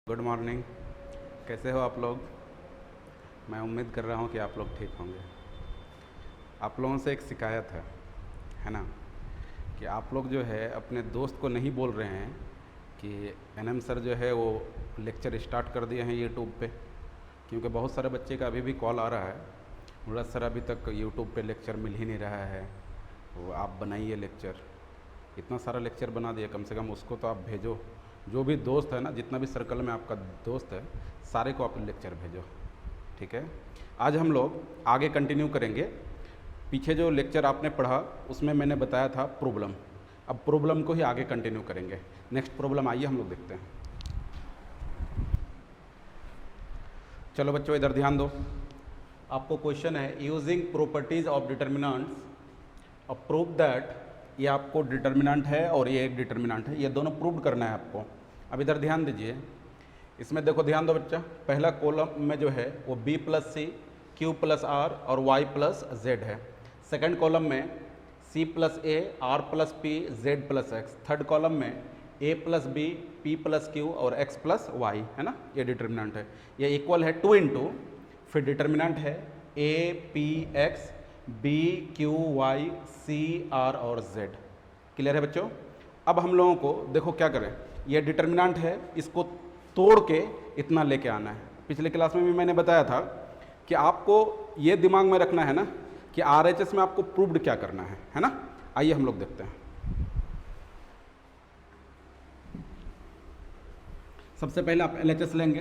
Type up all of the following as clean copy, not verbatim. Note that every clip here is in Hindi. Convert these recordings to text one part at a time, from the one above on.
Good morning. कैसे हो आप लोग? मैं उम्मीद कर रहा हूँ कि आप लोग ठीक होंगे। आप लोगों से एक शिकायत है ना, कि आप लोग जो है अपने दोस्त को नहीं बोल रहे हैं कि एनएम सर जो है वो लेक्चर स्टार्ट कर दिए हैं यूट्यूब पे, क्योंकि बहुत सारे बच्चे का अभी भी कॉल आ रहा है, मुराद सर अभी तक यूट्यूब पे लेक्चर मिल ही नहीं रहा है, वो आप बनाइए लेक्चर। इतना सारा लेक्चर बना दिया, कम से कम उसको तो आप भेजो। जो भी दोस्त है ना, जितना भी सर्कल में आपका दोस्त है, सारे को आप लेक्चर भेजो, ठीक है। आज हम लोग आगे कंटिन्यू करेंगे। पीछे जो लेक्चर आपने पढ़ा उसमें मैंने बताया था प्रॉब्लम, अब प्रॉब्लम को ही आगे कंटिन्यू करेंगे। नेक्स्ट प्रॉब्लम आइए हम लोग देखते हैं। चलो बच्चों इधर ध्यान दो। आपको क्वेश्चन है यूजिंग प्रॉपर्टीज ऑफ डिटर्मिनेंट्स अब प्रूव दैट, ये आपको डिटर्मिनेंट है और ये एक डिटर्मिनेंट है, ये दोनों प्रूव करना है आपको। अब इधर ध्यान दीजिए, इसमें देखो ध्यान दो बच्चा, पहला कॉलम में जो है वो b plus C, Q plus R और y प्लस जेड है। सेकंड कॉलम में c plus A, R plus P, Z plus X. Third column में a plus B, p plus Q और x प्लस वाई, है ना, ये डिटर्मिनेंट है। ये इक्वल है 2 इंटू, फिर डिटर्मिनेंट है a p x, b q y c r और z। क्लियर है बच्चों? अब हम लोगों को देखो क्या करें, ये डिटर्मिनेंट है, इसको तोड़ के इतना लेके आना है। पिछले क्लास में भी मैंने बताया था कि आपको ये दिमाग में रखना है ना कि आरएचएस में आपको प्रूव्ड क्या करना है ना। आइए हम लोग देखते हैं। सबसे पहले आप एलएचएस लेंगे।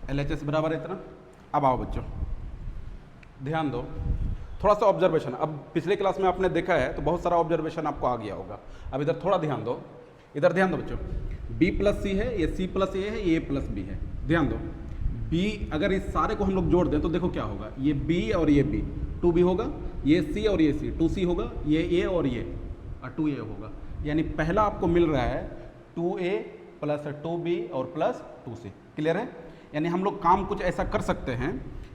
एलएचएस बराबर है इतना। अब आओ बच्चों ध्यान दो, थोड़ा सा ऑब्जर्वेशन। अब पिछले क्लास में आपने देखा है तो बहुत सारा ऑब्जर्वेशन आपको आ गया होगा। अब इधर थोड़ा ध्यान दो, इधर ध्यान दो बच्चों। b प्लस सी है, ये c प्लस ए है, ये a प्लस बी है। ध्यान दो, b अगर इस सारे को हम लोग जोड़ दें तो देखो क्या होगा, ये b और ये b, 2b होगा, ये c और ये c, 2c होगा, ये a और ये 2a होगा। यानी पहला आपको मिल रहा है 2a प्लस 2b और प्लस 2c। क्लियर है? यानी हम लोग काम कुछ ऐसा कर सकते हैं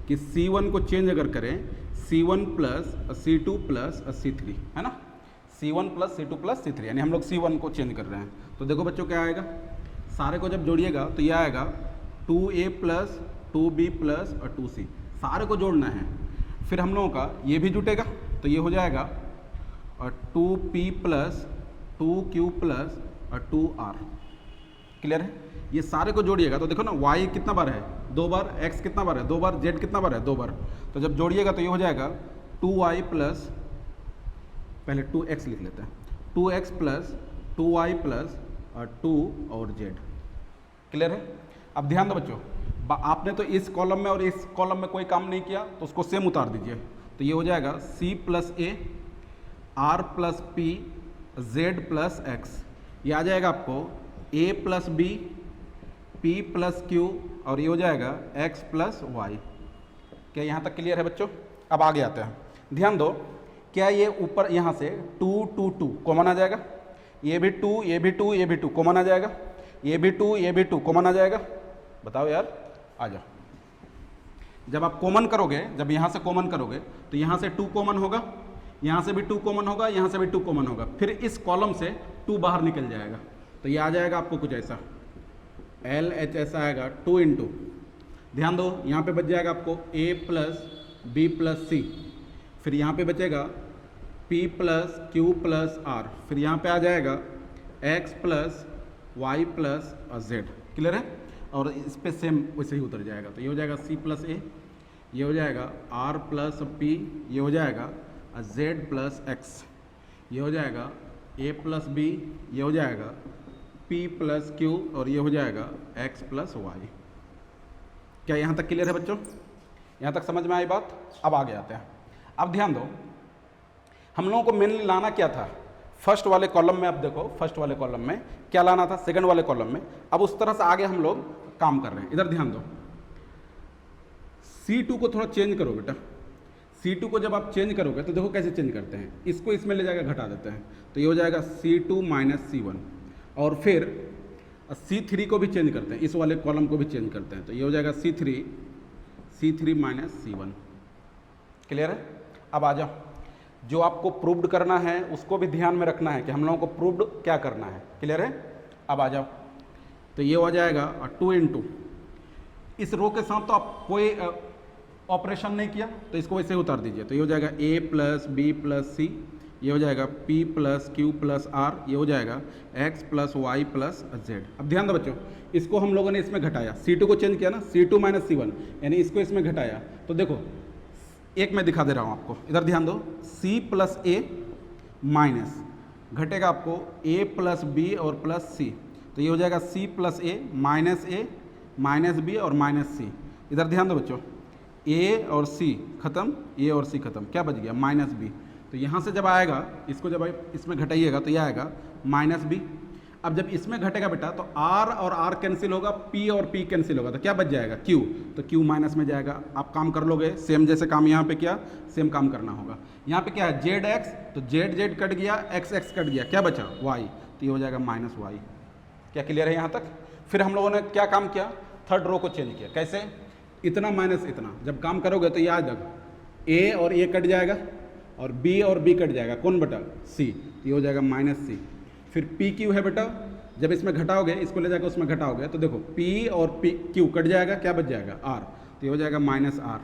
कि C1 को चेंज अगर करें, C1 plus C2 plus C3, है ना, C1 plus C2 plus C3, यानी हम लोग C1 को चेंज कर रहे हैं। तो देखो बच्चों क्या आएगा, सारे को जब जोड़िएगा तो ये आएगा 2a plus 2b plus 2c। सारे को जोड़ना है, फिर हम लोगों का ये भी जुटेगा तो ये हो जाएगा 2p plus 2q plus 2r। Clear है? ये सारे को जोड़िएगा तो देखो ना, y कितना बार है, 2 बार, x कितना बार है, 2 बार, z कितना बार है, 2 बार। तो जब जोड़िएगा तो ये हो जाएगा 2y प्लस, पहले 2x लिख लेते हैं, 2x प्लस 2y प्लस 2 और z। क्लियर है? अब ध्यान दो बच्चों, आपने तो इस कॉलम में और इस कॉलम में कोई काम नहीं किया तो उसको सेम उतार दीजिए। तो ये हो जाएगा c plus A, r plus p, z plus x। ये आ जाएगा आपको a plus B, p plus Q और ये हो जाएगा x प्लस वाई। क्या यहाँ तक क्लियर है बच्चों? अब आगे आते हैं, ध्यान दो। क्या ये ऊपर यहाँ से 2 2 2 कॉमन आ जाएगा, ये भी 2, ये भी 2, ये भी 2 कॉमन आ जाएगा, ये भी 2, ये भी 2 कॉमन आ जाएगा। बताओ यार, आ जाओ। जब आप कॉमन करोगे, जब यहाँ से कॉमन करोगे तो यहाँ से 2 कॉमन होगा, यहाँ से भी 2 कॉमन होगा, यहाँ से भी 2 कॉमन होगा, फिर इस कॉलम से 2 बाहर निकल जाएगा। तो ये आ जाएगा आपको कुछ ऐसा, एल एच ऐसा आएगा 2 इंटू, ध्यान दो यहाँ पे बच जाएगा आपको a plus B plus C, फिर यहाँ पे बचेगा p plus Q plus r, फिर यहाँ पे आ जाएगा x plus Y plus z। Clear है? और इस पे सेम वैसे ही उतर जाएगा। तो ये हो जाएगा c प्लस ए, ये हो जाएगा r प्लस p, ये हो जाएगा z प्लस x, ये हो जाएगा a प्लस b, ये हो जाएगा p प्लस q और ये हो जाएगा x प्लस वाई। क्या यहाँ तक क्लियर है बच्चों? यहाँ तक समझ में आई बात? अब आगे आते हैं। अब ध्यान दो, हम लोगों को मेनली लाना क्या था, फर्स्ट वाले कॉलम में। अब देखो फर्स्ट वाले कॉलम में क्या लाना था, सेकंड वाले कॉलम में। अब उस तरह से आगे हम लोग काम कर रहे हैं। इधर ध्यान दो, C2 को थोड़ा चेंज करो बेटा। C2 को जब आप चेंज करोगे तो देखो कैसे चेंज करते हैं, इसको इसमें ले जाकर घटा देते हैं तो ये हो जाएगा C2 माइनस C1, और फिर C3 को भी चेंज करते हैं, इस वाले कॉलम को भी चेंज करते हैं तो ये हो जाएगा C3 माइनस C1। क्लियर है? अब आ जाओ, जो आपको प्रूव्ड करना है उसको भी ध्यान में रखना है कि हम लोगों को प्रूव्ड क्या करना है। क्लियर है? अब आ जाओ, तो ये हो जाएगा 2 इंटू, इस रो के साथ तो आप कोई ऑपरेशन नहीं किया तो इसको वैसे उतार दीजिए, तो ये हो जाएगा a plus B plus C, ये हो जाएगा p plus Q plus r, ये हो जाएगा x plus Y plus Z. अब ध्यान दो बच्चों, इसको हम लोगों ने इसमें घटाया, C2 को चेंज किया ना, C2 माइनस C1, यानी इसको इसमें घटाया। तो देखो एक मैं दिखा दे रहा हूँ आपको, इधर ध्यान दो, C प्लस ए माइनस घटेगा आपको a प्लस बी और प्लस c, तो ये हो जाएगा c प्लस ए माइनस बी और माइनस c। इधर ध्यान दो बच्चों, a और c खत्म, a और c खत्म, क्या बच गया माइनस बी। तो यहाँ से जब आएगा, इसको जब इसमें घटाइएगा तो यह आएगा माइनस बी। अब जब इसमें घटेगा बेटा तो r और r कैंसिल होगा, p और p कैंसिल होगा, तो क्या बच जाएगा q, तो q माइनस में जाएगा। आप काम कर लोगे सेम जैसे काम यहाँ पे किया, सेम काम करना होगा। यहाँ पे क्या है जेड एक्स, तो जेड जेड कट गया, एक्स एक्स कट गया, क्या बचा y, तो ये हो जाएगा माइनस वाई। क्या क्लियर है यहाँ तक? फिर हम लोगों ने क्या काम किया, थर्ड रो को चेंज किया। कैसे? इतना माइनस इतना, जब काम करोगे तो याद रख a और a कट जाएगा और b और b कट जाएगा, कौन बेटा c, तो ये हो जाएगा माइनस c। फिर p q है बेटा, जब इसमें घटाओगे, इसको ले जाकर उसमें घटाओगे तो देखो p और p q कट जाएगा, क्या बच जाएगा r, तो ये हो जाएगा माइनस r।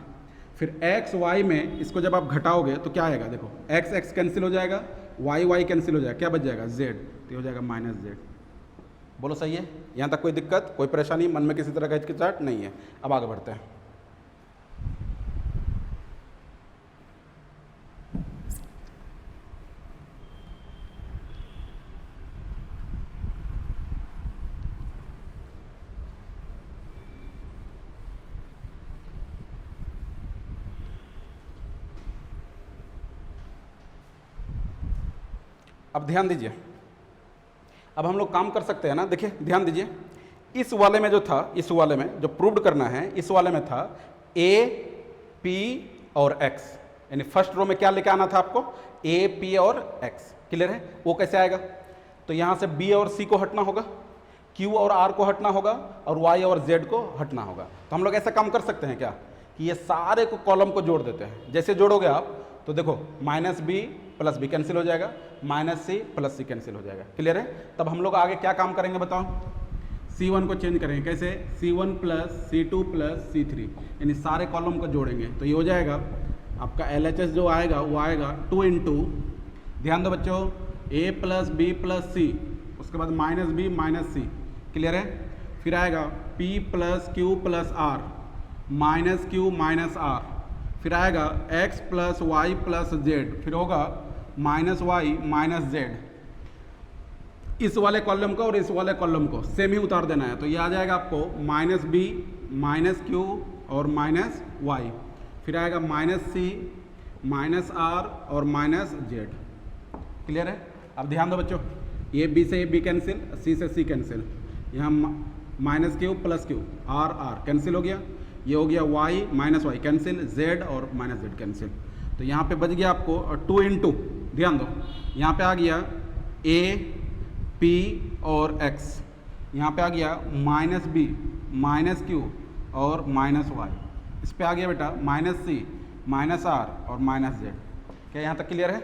फिर x y में इसको जब आप घटाओगे तो क्या आएगा, देखो x x कैंसिल हो जाएगा, y y कैंसिल हो जाएगा, क्या बच जाएगा z, तो ये हो जाएगा माइनस z। बोलो सही है? यहाँ तक कोई दिक्कत, कोई परेशानी, मन में किसी तरह का हिचकिचाहट नहीं है? अब आगे बढ़ते हैं। अब ध्यान दीजिए, अब हम लोग काम कर सकते हैं ना। देखिए ध्यान दीजिए, इस वाले में जो था, इस वाले में जो प्रूव्ड करना है, इस वाले में था a p और x, यानी फर्स्ट रो में क्या लेके आना था आपको, a p और x। क्लियर है? वो कैसे आएगा, तो यहाँ से b और c को हटना होगा, q और r को हटना होगा और y और z को हटना होगा। तो हम लोग ऐसा काम कर सकते हैं क्या कि ये सारे को कॉलम को जोड़ देते हैं। जैसे जोड़ोगे आप तो देखो minus B plus B cancel हो जाएगा, minus C plus C cancel हो जाएगा। क्लियर है? तब हम लोग आगे क्या काम करेंगे बताओ, C1 को चेंज करेंगे। कैसे? C1 plus C2 plus C3, यानी सारे कॉलम को जोड़ेंगे तो ये हो जाएगा आपका LHS जो आएगा वो आएगा 2 इंटू, ध्यान दो बच्चों, a plus B plus C, उसके बाद minus B minus C. Clear है? फिर आएगा p plus Q plus r minus Q minus r, फिर आएगा x plus Y plus Z, फिर होगा माइनस वाई माइनस जेड। इस वाले कॉलम को और इस वाले कॉलम को सेम ही उतार देना है, तो ये आ जाएगा आपको माइनस बी माइनस क्यू और माइनस वाई, फिर आएगा माइनस सी माइनस आर और माइनस जेड। क्लियर है? अब ध्यान दो बच्चों, ये बी से बी कैंसिल, सी से सी कैंसिल, यहाँ minus Q plus Q, R R cancel हो गया, ये हो गया y minus Y cancel, z और माइनस जेड कैंसिल। तो यहाँ पे बच गया आपको 2 इंटू, ध्यान दो यहाँ पे आ गया a p और x, यहाँ पे आ गया माइनस b माइनस q और माइनस y, इस पे आ गया बेटा माइनस c माइनस r और माइनस z। क्या यहाँ तक क्लियर है?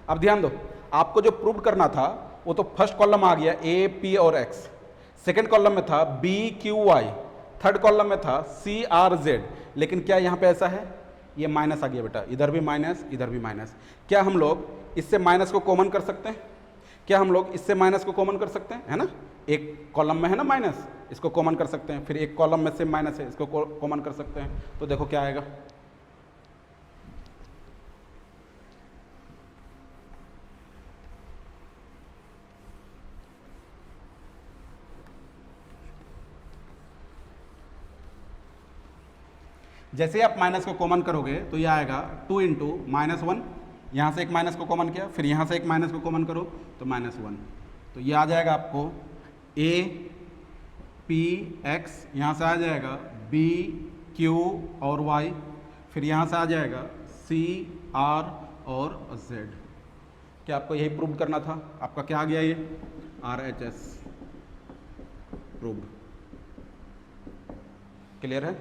अब ध्यान दो, आपको जो प्रूव करना था वो तो फर्स्ट कॉलम आ गया a p और x, सेकेंड कॉलम में था b q y, third column में था सी आर जेड, लेकिन क्या यहाँ पे ऐसा है, ये माइनस आ गया बेटा, इधर भी माइनस इधर भी माइनस। क्या हम लोग इससे माइनस को कॉमन कर सकते हैं? क्या हम लोग इससे माइनस को कॉमन कर सकते हैं? है ना, एक कॉलम में है ना माइनस, इसको कॉमन कर सकते हैं, फिर एक कॉलम में से माइनस है, इसको कॉमन कर सकते हैं। तो देखो क्या आएगा, जैसे आप माइनस को कॉमन करोगे तो ये आएगा 2 इंटू माइनस 1, यहाँ से एक माइनस को कॉमन किया, फिर यहाँ से एक माइनस को कॉमन करो तो माइनस 1, तो ये आ जाएगा आपको a p x, यहाँ से आ जाएगा b q और y, फिर यहाँ से आ जाएगा c r और z। क्या आपको यही प्रूव करना था? आपका क्या आ गया, ये RHS प्रूव्ड। क्लियर है?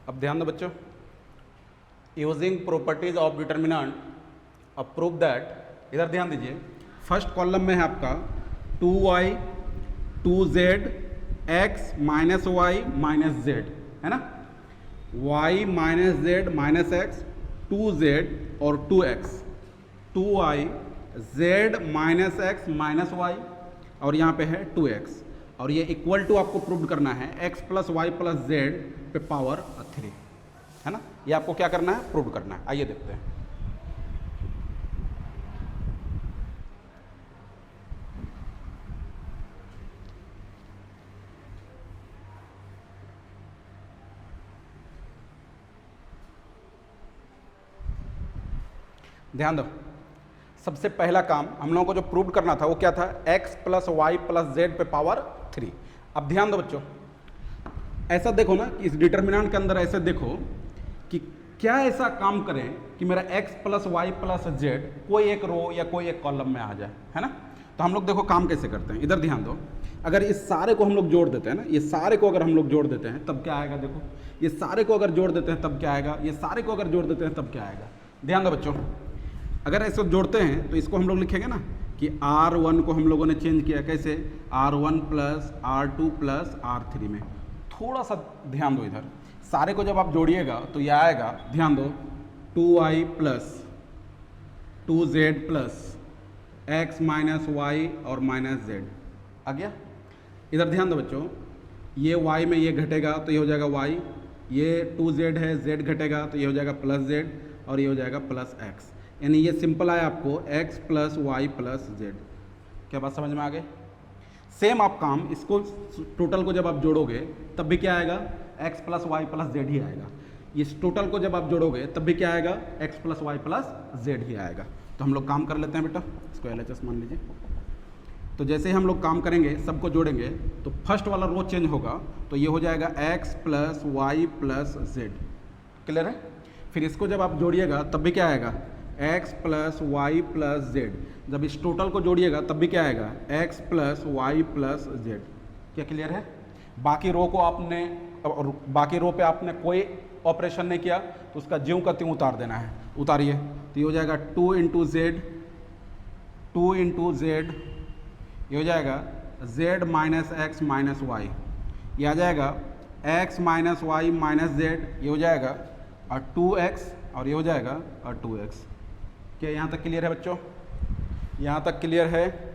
अब ध्यान दो बच्चों, यूजिंग प्रॉपर्टीज ऑफ डिटर्मिनेंट अब प्रूव दैट, इधर ध्यान दीजिए, फर्स्ट कॉलम में है आपका 2y 2z x minus Y minus Z, है ना, y minus Z minus X 2z और 2x 2y z minus x minus Y और यहाँ पे है 2x और ये इक्वल टू आपको प्रूव करना है x plus Y plus Z पे पावर 3, है ना, ये आपको क्या करना है, प्रूव करना है। आइए देखते हैं। ध्यान दो, सबसे पहला काम हम लोगों को जो प्रूव करना था वो क्या था, x plus Y plus Z पे पावर 3। अब ध्यान दो बच्चों, ऐसा देखो ना कि इस डिटर्मिनेंट के अंदर ऐसे देखो कि क्या ऐसा काम करें कि मेरा x plus Y plus Z कोई एक रो या कोई एक कॉलम में आ जाए, है ना। तो हम लोग देखो काम कैसे करते हैं, इधर ध्यान दो, अगर इस सारे को हम लोग जोड़ देते हैं ना, ये सारे को अगर हम लोग जोड़ देते हैं तब क्या आएगा, देखो ये सारे को अगर जोड़ देते हैं तब क्या आएगा, ये सारे को अगर जोड़ देते हैं तब क्या आएगा। ध्यान दो बच्चों, अगर ऐसे जोड़ते हैं तो इसको हम लोग लिखेंगे ना कि R1 को हम लोगों ने चेंज किया कैसे, R1 plus R2 plus R3 में। थोड़ा सा ध्यान दो, इधर सारे को जब आप जोड़िएगा तो यह आएगा, ध्यान दो, 2y प्लस 2z प्लस x माइनस वाई और माइनस जेड आ गया। इधर ध्यान दो बच्चों, ये y में ये घटेगा तो ये हो जाएगा y, ये 2z है, z घटेगा तो ये हो जाएगा प्लस z और ये हो जाएगा प्लस x, यानी ये सिंपल आया आपको x plus Y plus Z. क्या बात समझ में आ गई। सेम आप काम इसको टोटल को जब आप जोड़ोगे तब भी क्या आएगा, x plus Y plus Z ही आएगा। इस टोटल को जब आप जोड़ोगे तब भी क्या आएगा, x plus Y plus Z ही आएगा। तो हम लोग काम कर लेते हैं बेटा, इसको LHS मान लीजिए। तो जैसे ही हम लोग काम करेंगे, सबको जोड़ेंगे तो फर्स्ट वाला रो चेंज होगा, तो ये हो जाएगा x plus Y plus Z. Clear है। फिर इसको जब आप जोड़िएगा तब भी क्या आएगा, x plus Y plus z. जब इस टोटल को जोड़िएगा तब भी क्या आएगा, x plus Y plus Z. क्या क्लियर है। बाकी रो को आपने, बाकी रो पे आपने कोई ऑपरेशन नहीं किया तो उसका ज्यों का त्यों उतार देना है। उतारिए तो ये हो जाएगा 2 इंटू जेड, 2 इंटू जेड, ये हो जाएगा z minus x minus y, ये आ जाएगा x minus Y minus z, ये हो जाएगा और 2x और ये हो जाएगा और 2x। क्या यहाँ तक क्लियर है बच्चों, यहाँ तक क्लियर है।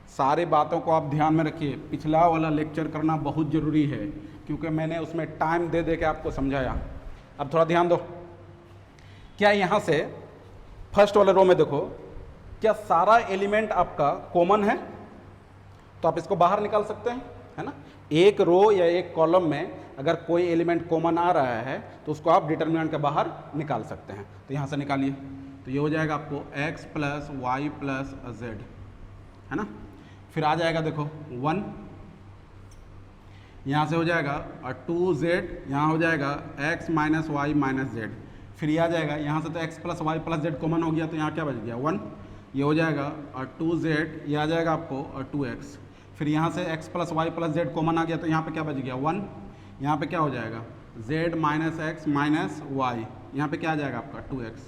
सारी बातों को आप ध्यान में रखिए, पिछला वाला लेक्चर करना बहुत ज़रूरी है क्योंकि मैंने उसमें टाइम दे दे के आपको समझाया। अब थोड़ा ध्यान दो, क्या यहाँ से फर्स्ट वाले रो में देखो, क्या सारा एलिमेंट आपका कॉमन है, तो आप इसको बाहर निकाल सकते हैं, है ना। एक रो या एक कॉलम में अगर कोई एलिमेंट कॉमन आ रहा है तो उसको आप डिटर्मिनेंट के बाहर निकाल सकते हैं। तो यहाँ से निकालिए, तो ये हो जाएगा आपको x plus Y plus Z, है ना। फिर आ जाएगा देखो 1, यहाँ से हो जाएगा और 2z, यहाँ हो जाएगा x minus Y minus z. फिर ये आ जाएगा, यहाँ से तो x plus Y plus Z common हो गया तो यहाँ क्या बच गया 1, ये हो जाएगा और 2z, ये आ जाएगा आपको और 2x। फिर यहाँ से x plus Y plus Z common आ गया तो यहाँ पे क्या बच गया 1, यहाँ पे क्या हो जाएगा z minus x minus y, यहाँ पे क्या आ जाएगा आपका 2x।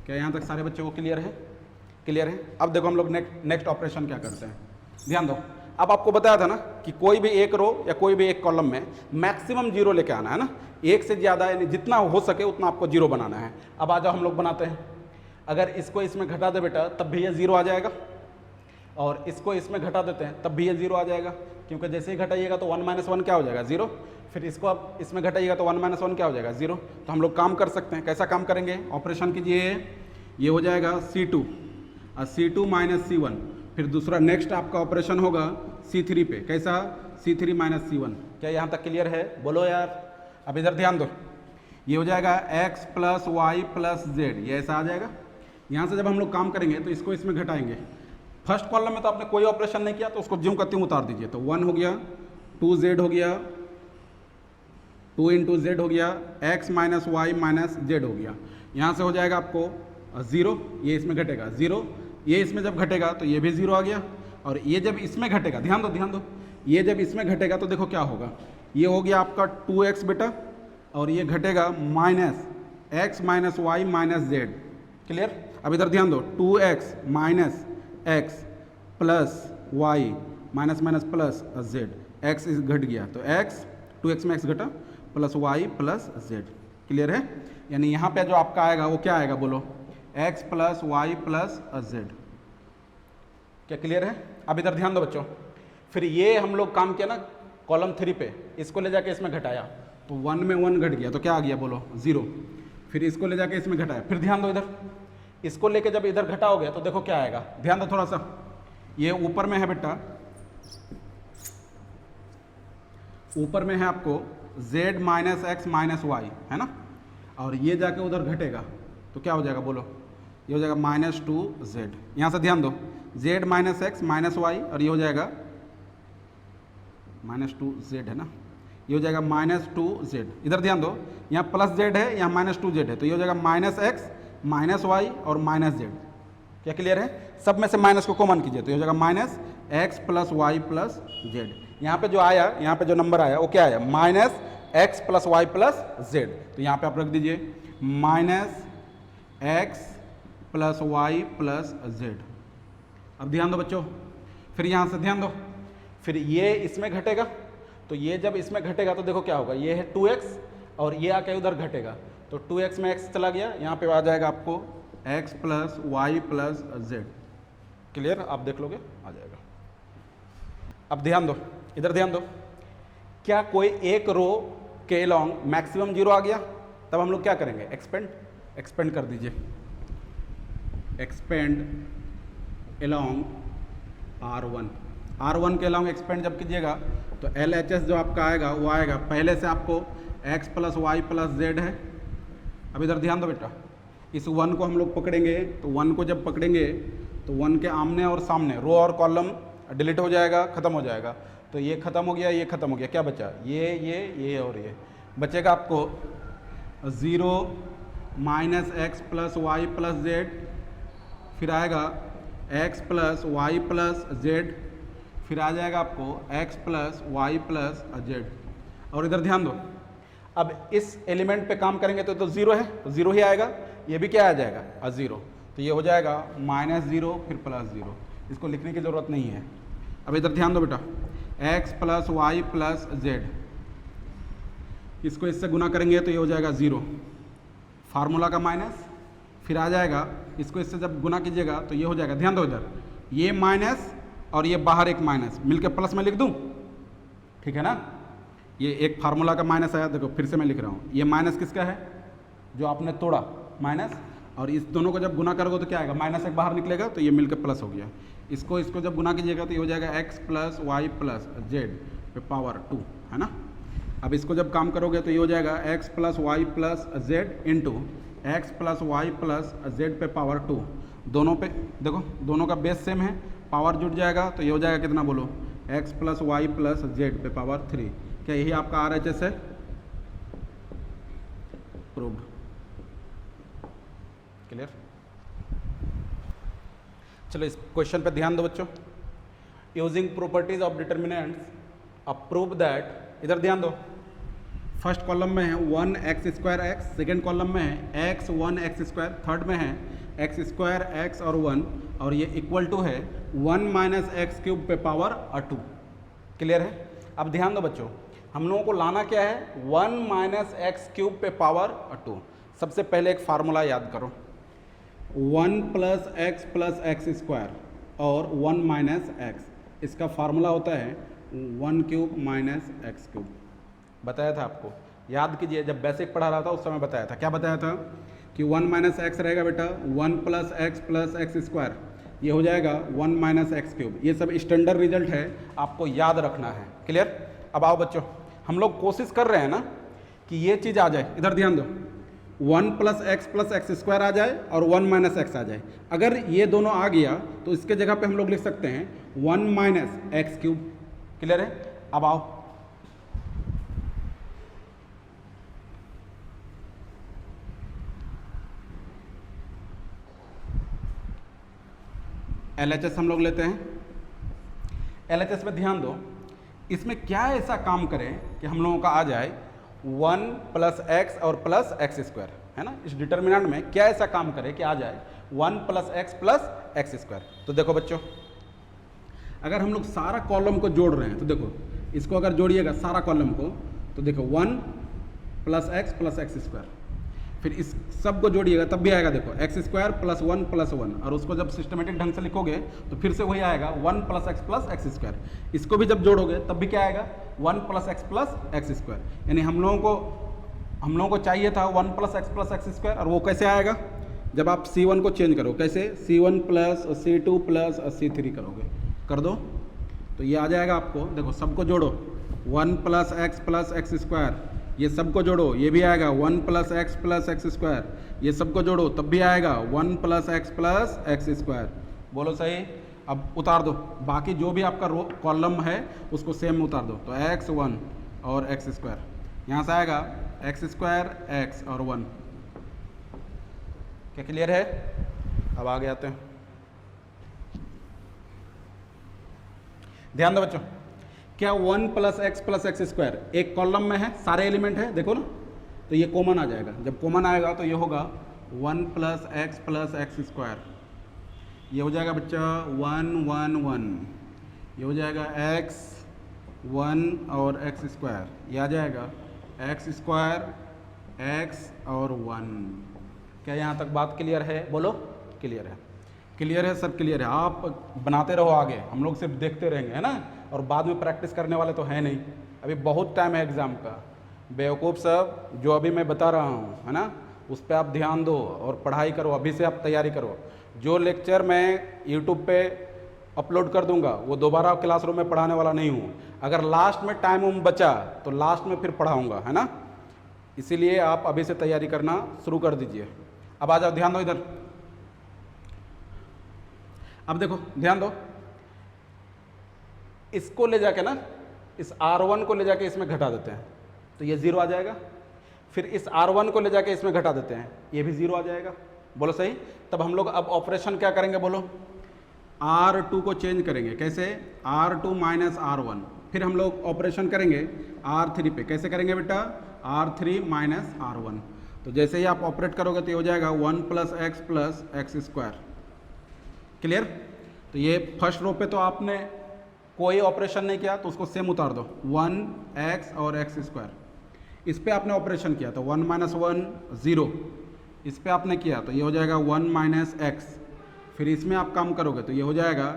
क्या यहाँ तक सारे बच्चों को क्लियर है, क्लियर है। अब देखो हम लोग नेक्स्ट ऑपरेशन क्या करते हैं, ध्यान दो। अब आपको बताया था ना कि कोई भी एक रो या कोई भी एक कॉलम में मैक्सिमम जीरो लेके आना है ना, एक से ज़्यादा यानी जितना हो सके उतना आपको जीरो बनाना है। अब आ जाओ हम लोग बनाते हैं। अगर इसको इसमें घटा दे बेटा तब भी ये जीरो आ जाएगा, और इसको इसमें घटा देते हैं तब भी ये जीरो आ जाएगा, क्योंकि जैसे ही घटाइएगा तो 1 माइनस 1 क्या हो जाएगा 0। फिर इसको आप इसमें घटाइएगा तो 1 माइनस 1 क्या हो जाएगा 0। तो हम लोग काम कर सकते हैं, कैसा काम करेंगे, ऑपरेशन कीजिए। ये हो जाएगा C2 और C2 माइनस C1। फिर दूसरा नेक्स्ट आपका ऑपरेशन होगा C3 पे, कैसा C3 माइनस C1। क्या यहाँ तक क्लियर है, बोलो यार। अब इधर ध्यान दो, ये हो जाएगा x plus Y plus z, ये ऐसा आ जाएगा। यहाँ से जब हम लोग काम करेंगे तो इसको इसमें घटाएंगे। फर्स्ट कॉलम में तो आपने कोई ऑपरेशन नहीं किया तो उसको ज्यों का त्यों उतार दीजिए। तो 1 हो गया, 2z हो गया, 2 इंटू जेड हो गया, x minus Y minus z हो गया। यहाँ से हो जाएगा आपको 0, ये इसमें घटेगा 0, ये इसमें जब घटेगा तो ये भी 0 आ गया, और ये जब इसमें घटेगा, ध्यान दो ध्यान दो, ये जब इसमें घटेगा तो देखो क्या होगा, ये हो गया आपका 2x बेटा, और ये घटेगा minus x minus Y minus z. Clear? अब इधर ध्यान दो, 2x minus x plus y minus minus plus z, x घट गया तो एक्स 2x में x घटा plus Y plus Z. Clear है? यानी यहाँ पे जो आपका आएगा वो क्या आएगा बोलो, x plus Y plus Z. क्या क्लियर है? अब इधर ध्यान दो बच्चों, फिर ये हम लोग काम किया ना कॉलम 3 पे, इसको ले जाके इसमें घटाया तो 1 में 1 घट गया तो क्या आ गया बोलो 0। फिर इसको ले जाके इसमें घटाया, फिर ध्यान दो इधर, इसको लेके जब इधर घटा हो गया तो देखो क्या आएगा, ध्यान दो थोड़ा सा, ये ऊपर में है बेटा, ऊपर में है आपको z minus x minus y, है ना, और ये जाके उधर घटेगा तो क्या हो जाएगा बोलो, ये हो जाएगा -2z। यहाँ से ध्यान दो, z minus x minus Y और ये हो जाएगा -2z, है ना, ये हो जाएगा -2z। इधर ध्यान दो, यहाँ प्लस z है, यहाँ -2z है, तो ये हो जाएगा -x माइनस वाई और -z। क्या क्लियर है? सब में से माइनस को कॉमन कीजिए तो ये हो जाएगा -x plus Y plus z. यहाँ पे जो आया, यहाँ पे जो नंबर आया वो क्या आया, -x plus Y plus z. तो यहाँ पे आप रख दीजिए -x plus Y plus Z. अब ध्यान दो बच्चों, फिर यहाँ से ध्यान दो, फिर ये इसमें घटेगा तो ये जब इसमें घटेगा तो देखो क्या होगा, ये है 2x और ये आके उधर घटेगा तो 2x में x चला गया, यहाँ पे आ जाएगा आपको x plus Y plus Z. Clear? आप देख लोगे आ जाएगा। अब ध्यान दो, इधर ध्यान दो, क्या कोई एक रो के लॉन्ग मैक्सिमम 0 आ गया, तब हम लोग क्या करेंगे, एक्सपेंड कर दीजिए, एक्सपेंड अलोंग R1 के अलोंग एक्सपेंड जब कीजिएगा तो LHS जो आपका आएगा वो आएगा, पहले से आपको x plus Y plus Z है। अब इधर ध्यान दो बेटा, इस 1 को हम लोग पकड़ेंगे तो 1 को जब पकड़ेंगे तो 1 के आमने और सामने रो और कॉलम डिलीट हो जाएगा, खत्म हो जाएगा, तो ये खत्म हो गया, ये खत्म हो गया, क्या बचा, ये और ये बचेगा आपको 0 minus x plus Y plus Z, फिर आएगा x plus Y plus Z, फिर आ जाएगा आपको x plus Y plus z. और इधर ध्यान दो, अब इस एलिमेंट पे काम करेंगे तो 0 है तो 0 ही आएगा, ये भी क्या आ जाएगा 0, तो ये हो जाएगा -0 फिर +0, इसको लिखने की ज़रूरत नहीं है। अब इधर ध्यान दो बेटा, x plus Y plus z, इसको इससे गुना करेंगे तो ये हो जाएगा 0, फार्मूला का माइनस, फिर आ जाएगा इसको इससे जब गुना कीजिएगा तो ये हो जाएगा, ध्यान दो इधर, ये माइनस और ये बाहर एक माइनस मिलके प्लस में लिख दूं, ठीक है ना, ये एक फार्मूला का माइनस आया, देखो फिर से मैं लिख रहा हूँ, ये माइनस किसका है, जो आपने तोड़ा माइनस, और इस दोनों को जब गुना करोगे तो क्या आएगा, माइनस एक बाहर निकलेगा तो ये मिलकर प्लस हो गया, इसको जब गुना कीजिएगा तो ये हो जाएगा x plus Y plus Z पे पावर 2, है ना। अब इसको जब काम करोगे तो ये हो जाएगा x plus Y plus z into x plus Y plus Z पे पावर 2, दोनों पे देखो दोनों का बेस सेम है, पावर जुड़ जाएगा तो ये हो जाएगा कितना बोलो, x plus Y plus Z पे पावर 3। क्या यही आपका RHS है? प्रूव्ड। क्लियर? चलो इस क्वेश्चन पे ध्यान दो बच्चों, using properties of determinants approve that, इधर ध्यान दो, फर्स्ट कॉलम में है 1x²x, सेकेंड कॉलम में है x 1x², थर्ड में है x² x और 1, और ये इक्वल टू है 1 माइनस x³ पे पावर 2। क्लियर है? अब ध्यान दो बच्चों, हम लोगों को लाना क्या है, 1 माइनस x³ पे पावर 2। सबसे पहले एक फार्मूला याद करो, 1 प्लस x और 1 माइनस x, इसका फार्मूला होता है 1³ माइनस x³। बताया था आपको, याद कीजिए, जब बेसिक पढ़ा रहा था उस समय बताया था, क्या बताया था कि 1 माइनस x रहेगा बेटा 1 प्लस x, ये हो जाएगा 1 माइनस x³। ये सब स्टैंडर्ड रिजल्ट है, आपको याद रखना है। क्लियर? अब आओ बच्चों, हम लोग कोशिश कर रहे हैं ना कि ये चीज़ आ जाए, इधर ध्यान दो, 1 प्लस x आ जाए और 1 माइनस x आ जाए। अगर ये दोनों आ गया तो इसके जगह पे हम लोग लिख सकते हैं 1 माइनस x³। क्लियर है? अब आओ, LHS हम लोग लेते हैं। LHS में ध्यान दो, इसमें क्या ऐसा काम करें कि हम लोगों का आ जाए 1 प्लस एक्स और प्लस एक्स स्क्वायर, है ना। इस डिटर्मिनेंट में क्या ऐसा काम करे कि आ जाए 1 प्लस एक्स स्क्वायर। तो देखो बच्चों, अगर हम लोग सारा कॉलम को जोड़ रहे हैं तो देखो, इसको अगर जोड़िएगा सारा कॉलम को तो देखो 1 प्लस एक्स स्क्वायर, फिर इस सब को जोड़िएगा तब भी आएगा देखो एक्स स्क्वायर प्लस 1 प्लस 1, और उसको जब सिस्टमेटिक ढंग से लिखोगे तो फिर से वही आएगा 1 प्लस एक्स स्क्वायर। इसको भी जब जोड़ोगे तब भी क्या आएगा 1 प्लस एक्स स्क्वायर। यानी हम लोगों को चाहिए था 1 प्लस एक्स स्क्वायर, और वो कैसे आएगा जब आप C1 को चेंज करो, कैसे C1 plus C2 plus C3 करोगे, कर दो तो ये आ जाएगा आपको। देखो सबको जोड़ो 1 प्लस एक्स स्क्वायर, ये सबको जोड़ो ये भी आएगा 1 प्लस एक्स स्क्वायर, ये सबको जोड़ो तब भी आएगा 1 प्लस एक्स स्क्वायर। बोलो सही। अब उतार दो बाकी जो भी आपका कॉलम है उसको सेम उतार दो, तो x1 और एक्स स्क्वायर, यहाँ से आएगा एक्स स्क्वायर एक्स और 1। क्या क्लियर है? अब आगे आते हैं। ध्यान दो बच्चों, क्या 1 प्लस एक्स स्क्वायर एक कॉलम में है, सारे एलिमेंट है देखो ना, तो ये कॉमन आ जाएगा। जब कॉमन आएगा तो ये होगा 1 प्लस एक्स स्क्वायर, ये हो जाएगा बच्चा 1 1 1, ये हो जाएगा x1 और एक्स स्क्वायर, ये आ जाएगा एक्स स्क्वायर एक्स और 1। क्या यहाँ तक बात क्लियर है? बोलो क्लियर है। क्लियर है, सब क्लियर है। आप बनाते रहो आगे, हम लोग सिर्फ देखते रहेंगे, है ना, और बाद में प्रैक्टिस करने वाले तो है नहीं। अभी बहुत टाइम है एग्ज़ाम का। बेवकूफ़ सब जो अभी मैं बता रहा हूँ, है ना, उस पर आप ध्यान दो और पढ़ाई करो, अभी से आप तैयारी करो। जो लेक्चर मैं यूट्यूब पे अपलोड कर दूंगा वो दोबारा क्लासरूम में पढ़ाने वाला नहीं हूँ। अगर लास्ट में टाइम बचा तो लास्ट में फिर पढ़ाऊँगा, है ना। इसीलिए आप अभी से तैयारी करना शुरू कर दीजिए। अब आ जाओ, ध्यान दो इधर। अब देखो ध्यान दो, इसको ले जाके ना, इस R1 को ले जाके इसमें घटा देते हैं तो ये 0 आ जाएगा। फिर इस R1 को ले जाके इसमें घटा देते हैं, ये भी 0 आ जाएगा। बोलो सही। तब हम लोग अब ऑपरेशन क्या करेंगे? बोलो R2 को चेंज करेंगे, कैसे? R2 minus R1। फिर हम लोग ऑपरेशन करेंगे R3 पे, कैसे करेंगे बेटा? R3 minus R1। तो जैसे ही आप ऑपरेट करोगे तो ये हो जाएगा 1 प्लस एक्स स्क्वायर। क्लियर? तो ये फर्स्ट रो पे तो आपने कोई ऑपरेशन नहीं किया तो उसको सेम उतार दो, 1x और एक्स स्क्वायर। इस पे आपने ऑपरेशन किया तो 1 माइनस 1 0, इस पे आपने किया तो ये हो जाएगा 1 माइनस एक्स। फिर इसमें आप काम करोगे तो ये हो जाएगा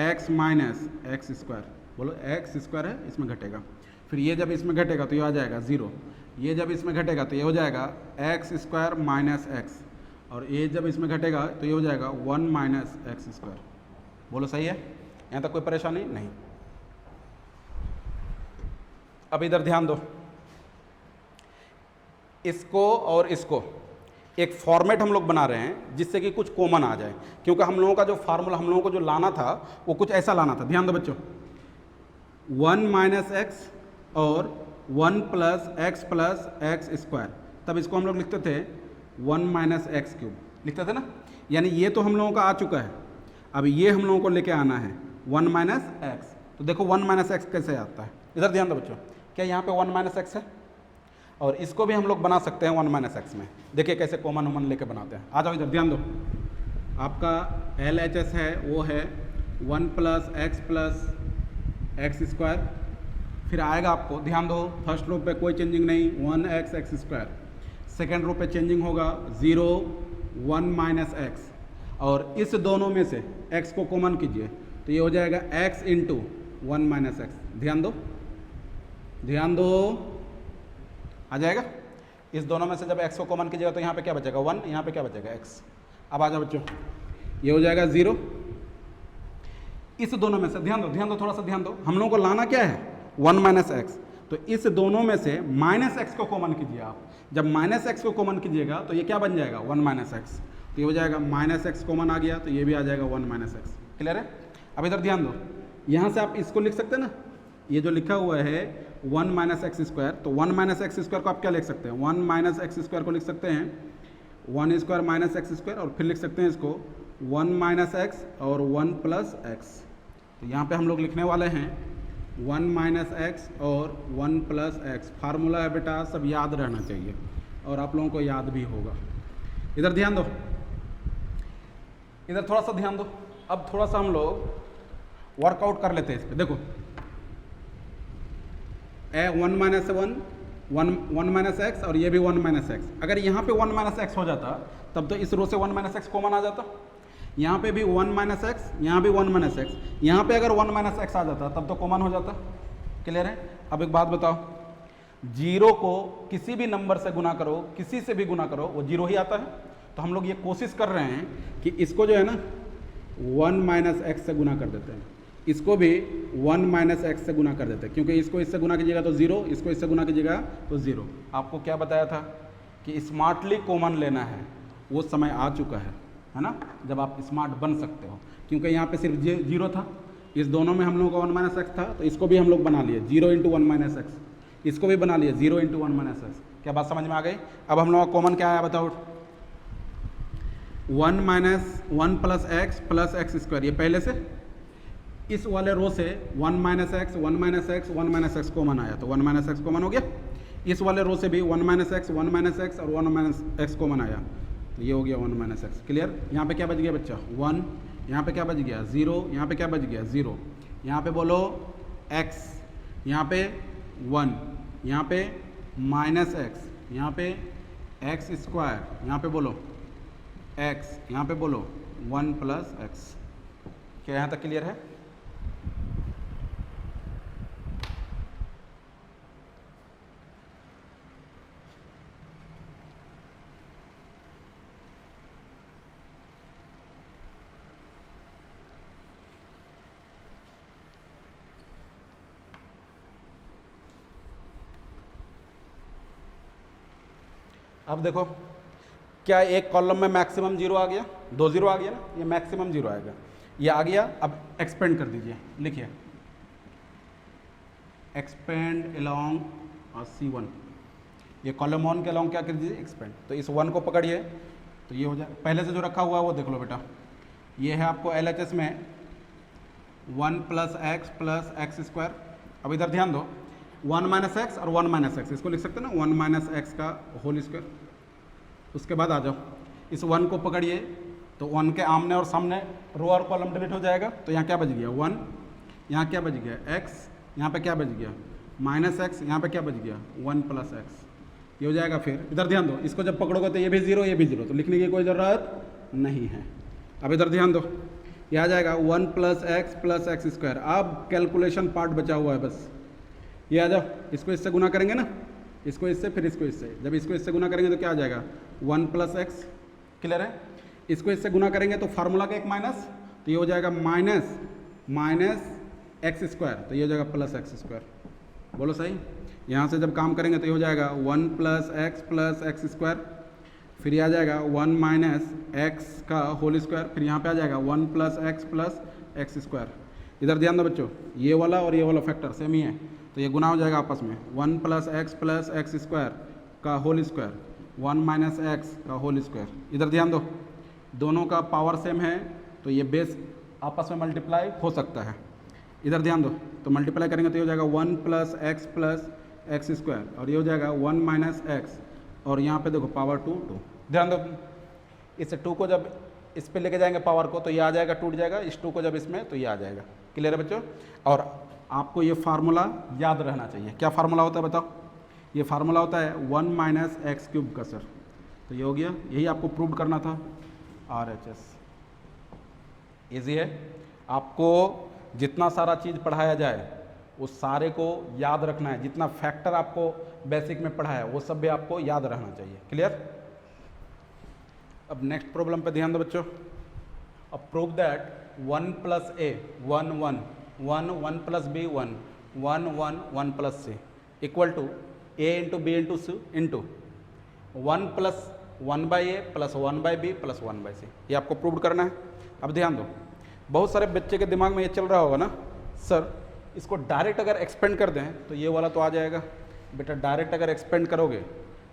x माइनस एक्स स्क्वायर। बोलो एक्स स्क्वायर है, इसमें घटेगा। फिर ये जब इसमें घटेगा तो ये आ जाएगा 0, ये जब इसमें घटेगा तो ये हो जाएगा एक्स स्क्वायर माइनस एक्स, और ये जब इसमें घटेगा तो ये हो जाएगा 1 माइनस एक्स स्क्वायर। बोलो सही है? यहाँ तक कोई परेशानी नहीं। अब इधर ध्यान दो, इसको और इसको एक फॉर्मेट हम लोग बना रहे हैं जिससे कि कुछ कॉमन आ जाए, क्योंकि हम लोगों का जो फार्मूला हम लोगों को जो लाना था वो कुछ ऐसा लाना था। ध्यान दो बच्चों, 1 माइनस एक्स और 1 प्लस एक्स स्क्वायर, तब इसको हम लोग लिखते थे 1 माइनस एक्स क्यूब, लिखते थे ना। यानी ये तो हम लोगों का आ चुका है, अब ये हम लोगों को लेके आना है 1 माइनस एक्स। तो देखो 1 माइनस एक्स कैसे आता है, इधर ध्यान दो बच्चों। क्या यहाँ पे 1 माइनस एक्स है? और इसको भी हम लोग बना सकते हैं 1 माइनस एक्स में। देखिए कैसे कॉमन वमन लेके बनाते हैं। आ जाओ इधर, ध्यान दो। आपका LHS है वो है 1 प्लस एक्स स्क्वायर। फिर आएगा आपको, ध्यान दो, फर्स्ट रो पे कोई चेंजिंग नहीं, 1x x square. Second row पे चेंजिंग होगा 0 1 माइनस एक्स, और इस दोनों में से x को कॉमन कीजिए तो ये हो जाएगा x इंटू 1 माइनस एक्स। ध्यान दो, ध्यान दो, आ जाएगा। इस दोनों में से जब x को कॉमन कीजिएगा तो यहाँ पे क्या बचेगा 1, यहाँ पे क्या बचेगा x। अब आ जाओ बच्चों, ये हो जाएगा 0। इस दोनों में से ध्यान दो, थोड़ा सा ध्यान दो, हम लोगों को लाना क्या है 1 माइनस एक्स। तो इस दोनों में से माइनस एक्स को कॉमन कीजिए आप। जब माइनस एक्स को कॉमन कीजिएगा तो ये क्या बन जाएगा 1 माइनस एक्स। तो ये हो जाएगा माइनस एक्स कॉमन आ गया तो ये भी आ जाएगा 1 माइनस एक्स। क्लियर है? अब इधर ध्यान दो, यहाँ से आप इसको लिख सकते हैं ना, ये जो लिखा हुआ है 1 माइनस एक्स स्क्वायर, तो 1 माइनस एक्स स्क्वायर को आप क्या लिख सकते हैं? 1 माइनस एक्स स्क्वायर को लिख सकते हैं 1 स्क्वायर माइनस एक्स स्क्वायर, और फिर लिख सकते हैं इसको 1 माइनस एक्स और 1 प्लस एक्स। तो यहाँ पे हम लोग लिखने वाले हैं 1 माइनस एक्स और 1 प्लस एक्स। फार्मूला है बेटा, सब याद रहना चाहिए और आप लोगों को याद भी होगा। इधर ध्यान दो, इधर थोड़ा सा ध्यान दो। अब थोड़ा सा हम लोग वर्कआउट कर लेते हैं इस पर। देखो 1 माइनस 1 माइनस एक्स और ये भी 1 माइनस एक्स। अगर यहाँ पे 1 माइनस एक्स हो जाता तब तो इस रो से 1 माइनस एक्स कॉमन आ जाता। यहाँ पे भी 1 माइनस एक्स, यहाँ भी 1 माइनस एक्स, यहाँ पे अगर 1 माइनस एक्स आ जाता तब तो कॉमन हो जाता। क्लियर है? अब एक बात बताओ, जीरो को किसी भी नंबर से गुना करो, किसी से भी गुना करो, वो जीरो ही आता है। तो हम लोग ये कोशिश कर रहे हैं कि इसको जो है ना 1 माइनस एक्स से गुना कर देते हैं, इसको भी 1 माइनस एक्स से गुना कर देते हैं, क्योंकि इसको इससे गुना कीजिएगा तो जीरो, इसको इससे गुना कीजिएगा तो जीरो। आपको क्या बताया था कि स्मार्टली कॉमन लेना है, वो समय आ चुका है ना, जब आप स्मार्ट बन सकते हो। क्योंकि यहाँ पे सिर्फ जीरो था, इस दोनों में हम लोगों का 1 माइनस एक्स था, तो इसको भी हम लोग बना लिए 0 इंटू 1 माइनस एक्स, इसको भी बना लिए 0 इंटू 1 माइनस एक्स। क्या बात समझ में आ गई? अब हम लोगों का कॉमन क्या आया बताओ? 1 माइनस 1 प्लस एक्स स्क्वायर। ये पहले से इस वाले रो से 1 minus x 1 minus x 1 minus x common आया, तो 1 माइनस एक्स कॉमन हो गया। इस वाले रो से भी 1 माइनस एक्स 1 माइनस एक्स और 1 माइनस एक्स कॉमन आया, तो ये हो गया 1 माइनस एक्स। क्लियर? यहाँ पे क्या बच गया बच्चा? 1। यहाँ पे क्या बच गया? 0। यहाँ पे क्या बच गया? 0। यहाँ पे बोलो x, यहाँ पे 1, यहाँ पे माइनस एक्स, यहाँ पे एक्स स्क्वायर, यहाँ पे बोलो x, यहाँ पे बोलो 1 प्लस एक्स। क्या यहाँ तक क्लियर है? अब देखो, क्या एक कॉलम में मैक्सिमम जीरो आ गया? 2 जीरो आ गया ना, ये मैक्सिमम जीरो आएगा, ये आ गया। अब एक्सपेंड कर दीजिए, लिखिए एक्सपेंड अलोंग C1। ये कॉलम 1 के अलोंग क्या कर दीजिए? एक्सपेंड। तो इस 1 को पकड़िए तो ये हो जाए। पहले से जो रखा हुआ है वो देख लो बेटा, ये है आपको LHS में 1 प्लस एक्स स्क्वायर। अब इधर ध्यान दो, 1 माइनस एक्स और 1 माइनस एक्स, इसको लिख सकते हैं ना 1 माइनस एक्स का होल स्क्वायर। उसके बाद आ जाओ, इस 1 को पकड़िए तो 1 के आमने और सामने रो और कॉलम डिलीट हो जाएगा। तो यहाँ क्या बच गया? 1। यहाँ क्या बच गया? x। यहाँ पे क्या बच गया? Minus x. यहाँ पे क्या बच गया? 1 प्लस एक्स। ये हो जाएगा। फिर इधर ध्यान दो, इसको जब पकड़ोगे तो ये भी 0, ये भी 0, तो लिखने की कोई ज़रूरत नहीं है। अब इधर ध्यान दो, ये आ जाएगा 1 प्लस एक्स स्क्वायर। अब कैलकुलेशन पार्ट बचा हुआ है बस, ये आ जाओ, इसको इससे गुना करेंगे ना, इसको इससे, फिर इसको इससे। जब इसको इससे गुना करेंगे तो क्या आ जाएगा? 1 प्लस एक्स। क्लियर है? इसको इससे गुना करेंगे तो फार्मूला का एक माइनस, तो ये हो जाएगा माइनस एक्स स्क्वायर, तो ये हो जाएगा प्लस एक्स स्क्वायर। बोलो सही? यहाँ से जब काम करेंगे तो ये हो जाएगा 1 प्लस एक्स स्क्वायर, फिर ये आ जाएगा 1 माइनस एक्स का होल स्क्वायर, फिर यहाँ पे आ जाएगा 1 प्लस एक्स स्क्वायर। इधर ध्यान दो बच्चों, ये वाला और ये वाला फैक्टर सेम ही है, तो ये गुना हो जाएगा आपस में। 1 प्लस एक्स स्क्वायर का होल स्क्वायर, 1 माइनस एक्स का होल स्क्वायर। इधर ध्यान दो, दोनों का पावर सेम है तो ये बेस आपस में मल्टीप्लाई हो सकता है। इधर ध्यान दो, तो मल्टीप्लाई करेंगे तो ये हो जाएगा 1 प्लस एक्स स्क्वायर, और ये हो जाएगा 1 माइनस एक्स, और यहाँ पे देखो पावर 2। ध्यान दो, इस 2 को जब इस पे लेके जाएंगे पावर को तो ये आ जाएगा, टूट जाएगा। इस 2 को जब इसमें तो ये आ जाएगा। क्लियर है बच्चों? और आपको ये फार्मूला याद रहना चाहिए। क्या फार्मूला होता है बताओ? ये फार्मूला होता है 1 माइनस एक्स क्यूब का सर। तो ये हो गया, यही आपको प्रूव करना था। RHS ईजी है। आपको जितना सारा चीज़ पढ़ाया जाए उस सारे को याद रखना है। जितना फैक्टर आपको बेसिक में पढ़ा है वो सब भी आपको याद रहना चाहिए। क्लियर? अब नेक्स्ट प्रॉब्लम पे ध्यान दो बच्चों। अब prove that 1 plus a 1 1 1 1 plus b 1 1 1 1 plus c equal to a into B into c into 1 plus 1 by A plus 1 by B plus 1 by C. ये आपको प्रूव करना है। अब ध्यान दो, बहुत सारे बच्चे के दिमाग में ये चल रहा होगा ना, सर इसको डायरेक्ट अगर एक्सपेंड कर दें तो ये वाला तो आ जाएगा। बेटा डायरेक्ट अगर एक्सपेंड करोगे,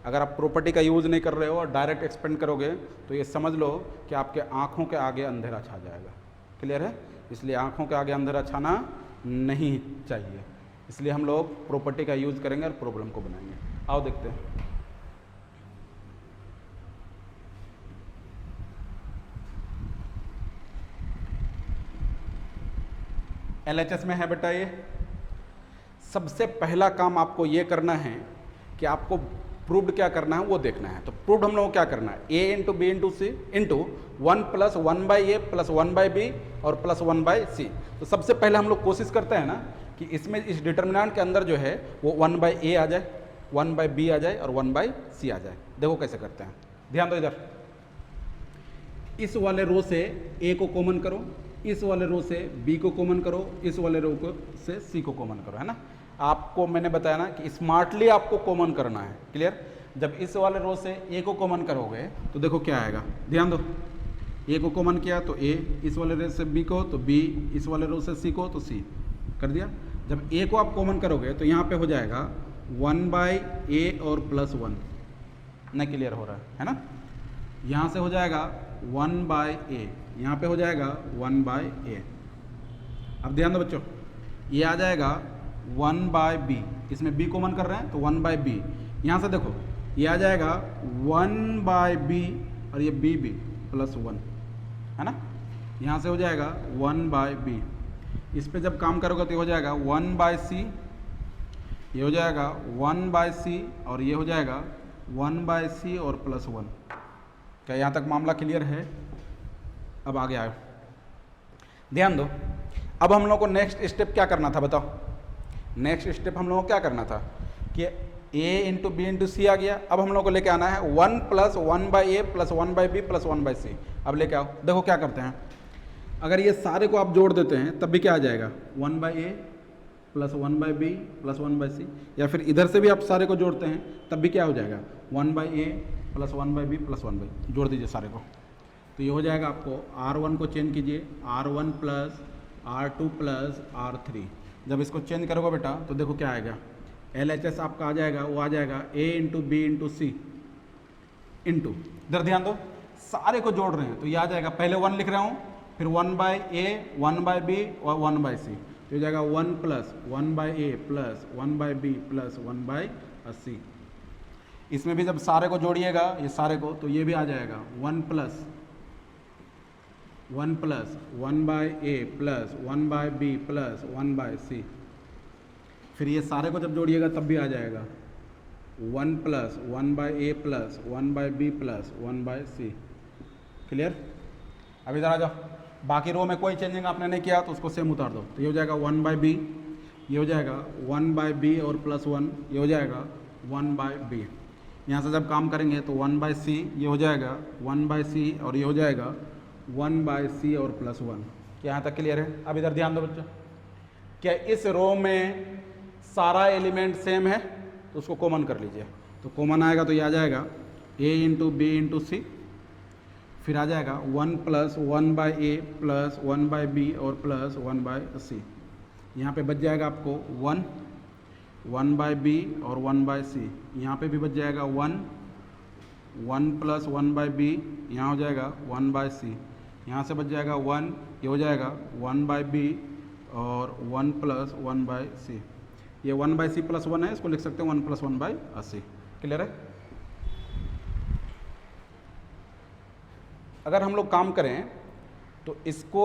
अगर आप प्रॉपर्टी का यूज़ नहीं कर रहे हो और डायरेक्ट एक्सपेंड करोगे तो ये समझ लो कि आपके आँखों के आगे अंधेरा छा जाएगा। क्लियर है? इसलिए आँखों के आगे अंधेरा छाना नहीं चाहिए। इसलिए हम लोग प्रॉपर्टी का यूज़ करेंगे और प्रॉब्लम को बनाएंगे। आओ देखते हैं। LHS में है बेटा, ये सबसे पहला काम आपको ये करना है कि आपको प्रूव्ड क्या करना है वो देखना है। तो प्रूव्ड हम लोग को क्या करना है, a into B into c into 1 plus 1/a plus 1/b और प्लस 1/c। तो सबसे पहले हम लोग कोशिश करते हैं ना कि इसमें इस डिटर्मिनेंट के अंदर जो है वो 1/a आ जाए, 1/b आ जाए और 1/c आ जाए। देखो कैसे करते हैं, ध्यान दो इधर। इस वाले रो से a को कॉमन करो, इस वाले रो से b को कॉमन करो, इस वाले रो को से c को कॉमन करो, है ना। आपको मैंने बताया ना कि स्मार्टली आपको कॉमन करना है, क्लियर। जब इस वाले रो से a को कॉमन करोगे तो देखो क्या आएगा, ध्यान दो। a को कॉमन किया तो a, इस वाले रो से b को तो b, इस वाले रो से c को तो c कर दिया। जब a को आप कॉमन करोगे तो यहाँ पे हो जाएगा 1/a और प्लस 1, नहीं क्लियर हो रहा है ना। यहाँ से हो जाएगा 1/a, यहाँ पे हो जाएगा 1/a। अब ध्यान दो बच्चों, ये आ जाएगा 1/b, इसमें b कॉमन कर रहे हैं तो 1/b। यहाँ से देखो ये आ जाएगा 1/b और ये b प्लस 1, है ना। यहाँ से हो जाएगा 1/b। इस पे जब काम करोगे तो ये हो जाएगा 1/c, ये हो जाएगा 1/c और ये हो जाएगा 1/c और प्लस 1। क्या यहाँ तक मामला क्लियर है? अब आगे आयो, ध्यान दो। अब हम लोग को नेक्स्ट स्टेप क्या करना था बताओ। नेक्स्ट स्टेप हम लोगों को क्या करना था कि a इंटू बी इंटू सी आ गया। अब हम लोग को लेके आना है 1 plus 1/a plus 1/b plus 1/c। अब लेके आओ, देखो क्या करते हैं। अगर ये सारे को आप जोड़ देते हैं तब भी क्या आ जाएगा, 1/a plus 1/b plus 1/c। या फिर इधर से भी आप सारे को जोड़ते हैं तब भी क्या हो जाएगा, 1/a plus 1/b plus 1/b। जोड़ दीजिए सारे को तो ये हो जाएगा। आपको R1 को चेंज कीजिए, R1 plus R2 plus R3। जब इसको चेंज करोगे बेटा तो देखो क्या आएगा, LHS आपका आ जाएगा, वो आ जाएगा a into B into c into, इधर ध्यान दो, सारे को जोड़ रहे हैं तो ये आ जाएगा। पहले 1 लिख रहा हूँ, फिर 1/a 1/b और 1/c। तो हो जाएगा 1 plus 1/a plus 1/b plus 1/c। इसमें भी जब सारे को जोड़िएगा ये सारे को तो ये भी आ जाएगा 1 plus 1/a plus 1/b plus 1/c। फिर ये सारे को जब जोड़िएगा तब भी आ जाएगा 1 plus 1/a plus 1/b plus 1/c। Clear? अब इधर आ जाओ, बाकी रो में कोई चेंजिंग आपने नहीं किया तो उसको सेम उतार दो। तो ये हो जाएगा 1/b, ये हो जाएगा 1/b और प्लस 1, ये हो जाएगा 1/b। यहाँ से जब काम करेंगे तो 1/c, ये हो जाएगा 1/c और ये हो जाएगा 1/c और प्लस 1। क्या यहाँ तक क्लियर है? अब इधर ध्यान दो बच्चों, क्या इस रो में सारा एलिमेंट सेम है तो उसको कॉमन कर लीजिए। तो कॉमन आएगा तो ये आ जाएगा a इंटू बी इंटू सी, फिर आ जाएगा 1 प्लस 1/a प्लस 1/b और प्लस 1/c। यहाँ पे बच जाएगा आपको 1, 1/b और 1/c। यहाँ पे भी बच जाएगा 1 प्लस 1/b, यहाँ हो जाएगा 1/c। यहाँ से बच जाएगा 1, ये हो जाएगा 1/b और 1 प्लस 1/c। ये 1/c प्लस 1 है, इसको लिख सकते हैं 1 प्लस 1/c। क्लियर है? अगर हम लोग काम करें तो इसको,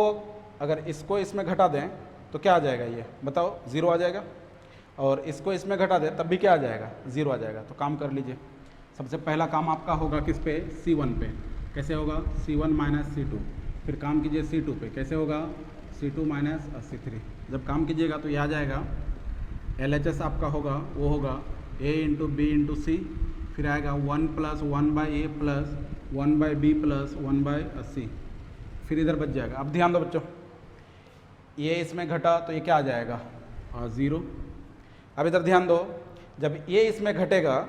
अगर इसको इसमें घटा दें तो क्या आ जाएगा, ये बताओ, 0 आ जाएगा। और इसको इसमें घटा दें तब भी क्या आ जाएगा, 0 आ जाएगा। तो काम कर लीजिए। सबसे पहला काम आपका होगा किस पे, C1 पे। कैसे होगा, C1 माइनस C2। फिर काम कीजिए C2 पे, कैसे होगा, C2 माइनस C3। जब काम कीजिएगा तो ये आ जाएगा LHS आपका होगा, वो होगा a इंटू बी इंटू सी, फिर आएगा 1 plus 1/a plus 1/b plus 1/c। फिर इधर बच जाएगा। अब ध्यान दो बच्चों, ये इसमें घटा तो ये क्या आ जाएगा, 0। अब इधर ध्यान दो, जब ये इसमें घटेगा,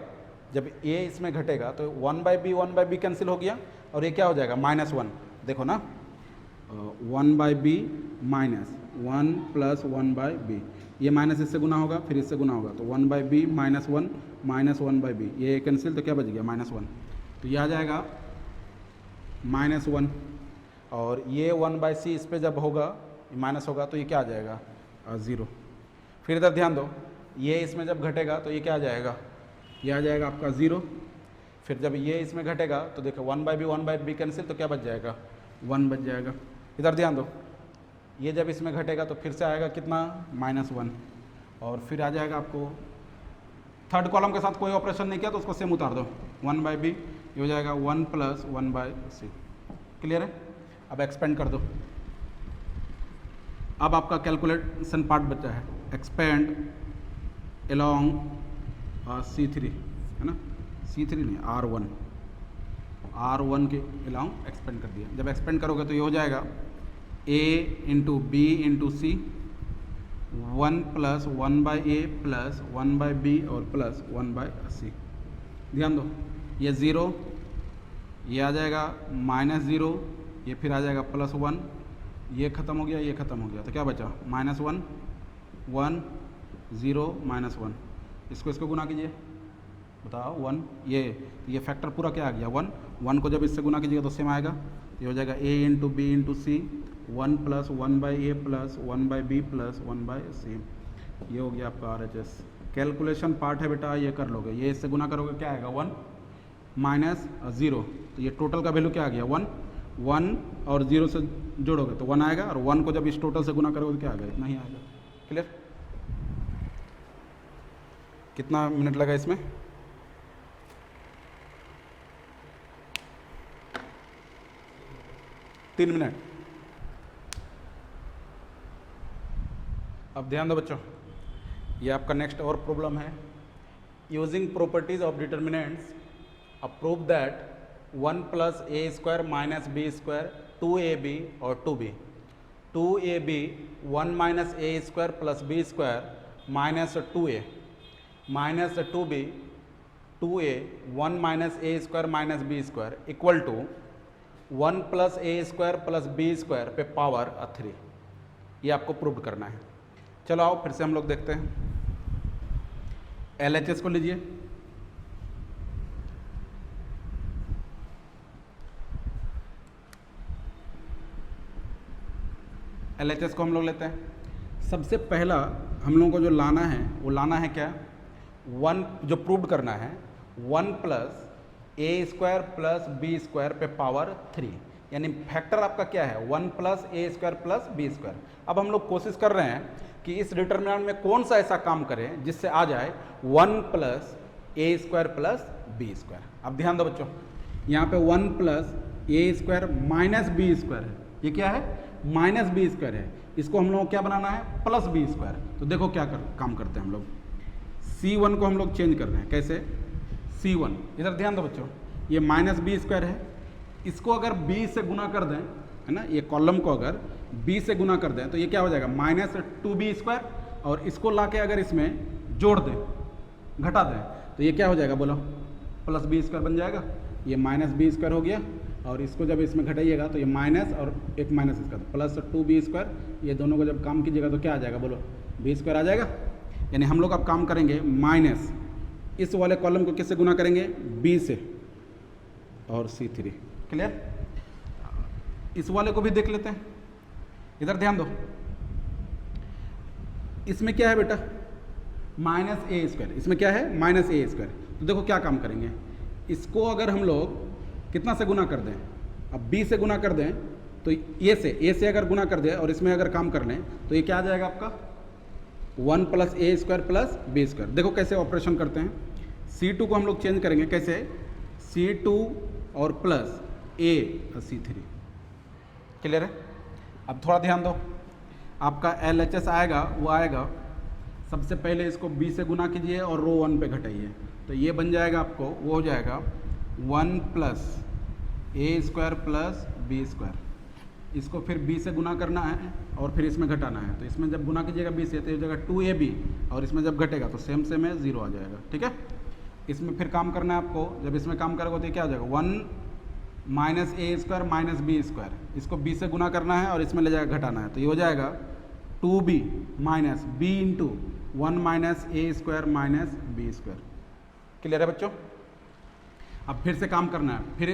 जब ये इसमें घटेगा तो 1/b कैंसिल हो गया और ये क्या हो जाएगा, -1। देखो ना, 1/b माइनस 1 प्लस 1/b, ये माइनस इससे गुना होगा, फिर इससे गुना होगा तो 1/b माइनस 1 माइनस 1/b, ये कैंसिल तो क्या बच गया, -1। तो ये आ जाएगा -1 और ये 1/c इस पर जब होगा माइनस होगा तो ये क्या आ जाएगा, 0। फिर इधर ध्यान दो, ये इसमें जब घटेगा तो ये क्या आ जाएगा, ये आ जाएगा आपका 0। फिर जब ये इसमें घटेगा तो देखो 1/b कैंसिल, तो क्या बच जाएगा, 1 बच जाएगा। इधर ध्यान दो, ये जब इसमें घटेगा तो फिर से आएगा कितना, -1, और फिर आ जाएगा आपको थर्ड कॉलम के साथ कोई ऑपरेशन नहीं किया तो उसको सेम उतार दो, 1/b, ये हो जाएगा 1 + 1/c। क्लियर है? अब एक्सपेंड कर दो। अब आपका कैलकुलेशन पार्ट बचा है, एक्सपेंड अलोंग C3, है ना, C3 नहीं, R1 के अलोंग एक्सपेंड कर दिया। जब एक्सपेंड करोगे तो ये हो जाएगा A × B × C, 1 + 1/a + 1/b और + 1/c। ध्यान दो, ये 0, ये आ जाएगा -0, ये फिर आ जाएगा +1, ये ख़त्म हो गया, ये ख़त्म हो गया, तो क्या बचा, -1, 1, 0, -1। इसको गुना कीजिए, बताओ 1, ये फैक्टर पूरा क्या आ गया, 1 को जब इससे गुना कीजिएगा तो सेम आएगा, तो ये हो जाएगा A × B × C, 1 + 1/a + 1/b + 1/c। ये हो गया आपका RHS। कैलकुलेशन पार्ट है बेटा, ये कर लोगे, ये इससे गुना करोगे क्या आएगा, 1 - 0, तो ये टोटल का वैल्यू क्या आ गया, 1 और 0 से जोड़ोगे तो 1 आएगा, और 1 को जब इस टोटल से गुना करोगे तो क्या आएगा, इतना ही आएगा। क्लियर? कितना मिनट लगा इसमें, 3 मिनट। अब ध्यान दो बच्चों, ये आपका नेक्स्ट और प्रॉब्लम है, using properties of determinants prove that 1 + a² - b², 2ab और 2b, 2ab 1 - a² + b² - 2a, -2b 2a 1 - a² - b² equal to 1 + a² + b² पे पावर 3। ये आपको प्रूव करना है। चलो आओ फिर से हम लोग देखते हैं। LHS को लीजिए, LHS को हम लोग लेते हैं। सबसे पहला हम लोगों को जो लाना है वो लाना है क्या, 1 जो प्रूव करना है, 1 + a² + b² पे पावर 3, यानी फैक्टर आपका क्या है, 1 + a² + b²। अब हम लोग कोशिश कर रहे हैं कि इस डिटर्मिनेंट में कौन सा ऐसा काम करें जिससे आ जाए 1 + a² + b²। अब ध्यान दो बच्चों, यहाँ पे 1 + a² - b² है, ये क्या है, -b² है, इसको हम लोग क्या बनाना है, +b²। तो देखो क्या काम करते हैं हम लोग, C1 को हम लोग चेंज कर रहे हैं, कैसे, C1 इधर ध्यान दो बच्चों, ये -b² है, इसको अगर b से गुना कर दें, है ना, ये कॉलम को अगर b से गुना कर दें तो ये क्या हो जाएगा, -2b², और इसको लाके अगर इसमें जोड़ दें, घटा दें, तो ये क्या हो जाएगा बोलो, +b² बन जाएगा। ये -b² हो गया, और इसको जब इसमें घटाइएगा तो ये माइनस और एक माइनस इसका, तो +2b², ये दोनों को जब काम कीजिएगा तो क्या आ जाएगा बोलो, b² आ जाएगा। यानी हम लोग अब काम करेंगे माइनस इस वाले कॉलम को किससे गुना करेंगे, b से, और C3। क्लियर? इस वाले को भी देख लेते हैं, इधर ध्यान दो, इसमें क्या है बेटा, -a², इसमें क्या है, -a²। तो देखो क्या काम करेंगे, इसको अगर हम लोग कितना से गुना कर दें, अब b से गुना कर दें तो a से अगर गुना कर दें और इसमें अगर काम कर लें तो ये क्या आ जाएगा आपका, 1 + a² + b²। देखो कैसे ऑपरेशन करते हैं, C2 को हम लोग चेंज करेंगे, कैसे, C2 और प्लस a C3। क्लियर है? अब थोड़ा ध्यान दो, आपका LHS आएगा, वो आएगा, सबसे पहले इसको b से गुना कीजिए और रो 1 पे घटाइए, तो ये बन जाएगा आपको, वो हो जाएगा 1 + a² + b²। इसको फिर b से गुना करना है और फिर इसमें घटाना है, तो इसमें जब गुना कीजिएगा b से तो ये जगह 2ab, और इसमें जब घटेगा तो सेम है 0 आ जाएगा। ठीक है? इसमें फिर काम करना है आपको, जब इसमें काम करोगे तो क्या हो जाएगा, 1 - a² - b², इसको b से गुना करना है और इसमें ले जाकर घटाना है, तो ये हो जाएगा 2b - b × 1 - a² - b²। Clear है बच्चों? अब फिर से काम करना है, फिर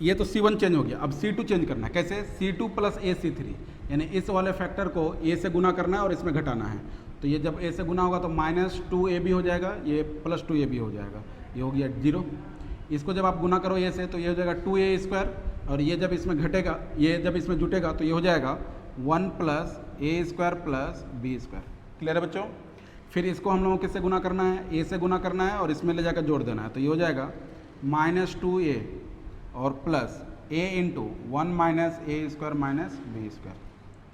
ये तो C1 चेंज हो गया, अब C2 चेंज करना है, कैसे, C2 + a C3, यानी इस वाले फैक्टर को a से गुना करना है और इसमें घटाना है, तो ये जब a से गुना होगा तो -2ab हो जाएगा, ये +2ab हो जाएगा, ये हो गया 0। इसको जब आप गुना करो a से तो ये हो जाएगा 2a², और ये जब इसमें घटेगा, ये जब इसमें जुटेगा तो ये हो जाएगा 1 + a² + b²। क्लियर है बच्चों? फिर इसको हम लोगों को किससे गुना करना है? a से गुना करना है और इसमें ले जाकर जोड़ देना है, तो ये हो जाएगा -2a और प्लस a × 1 - a² - b²।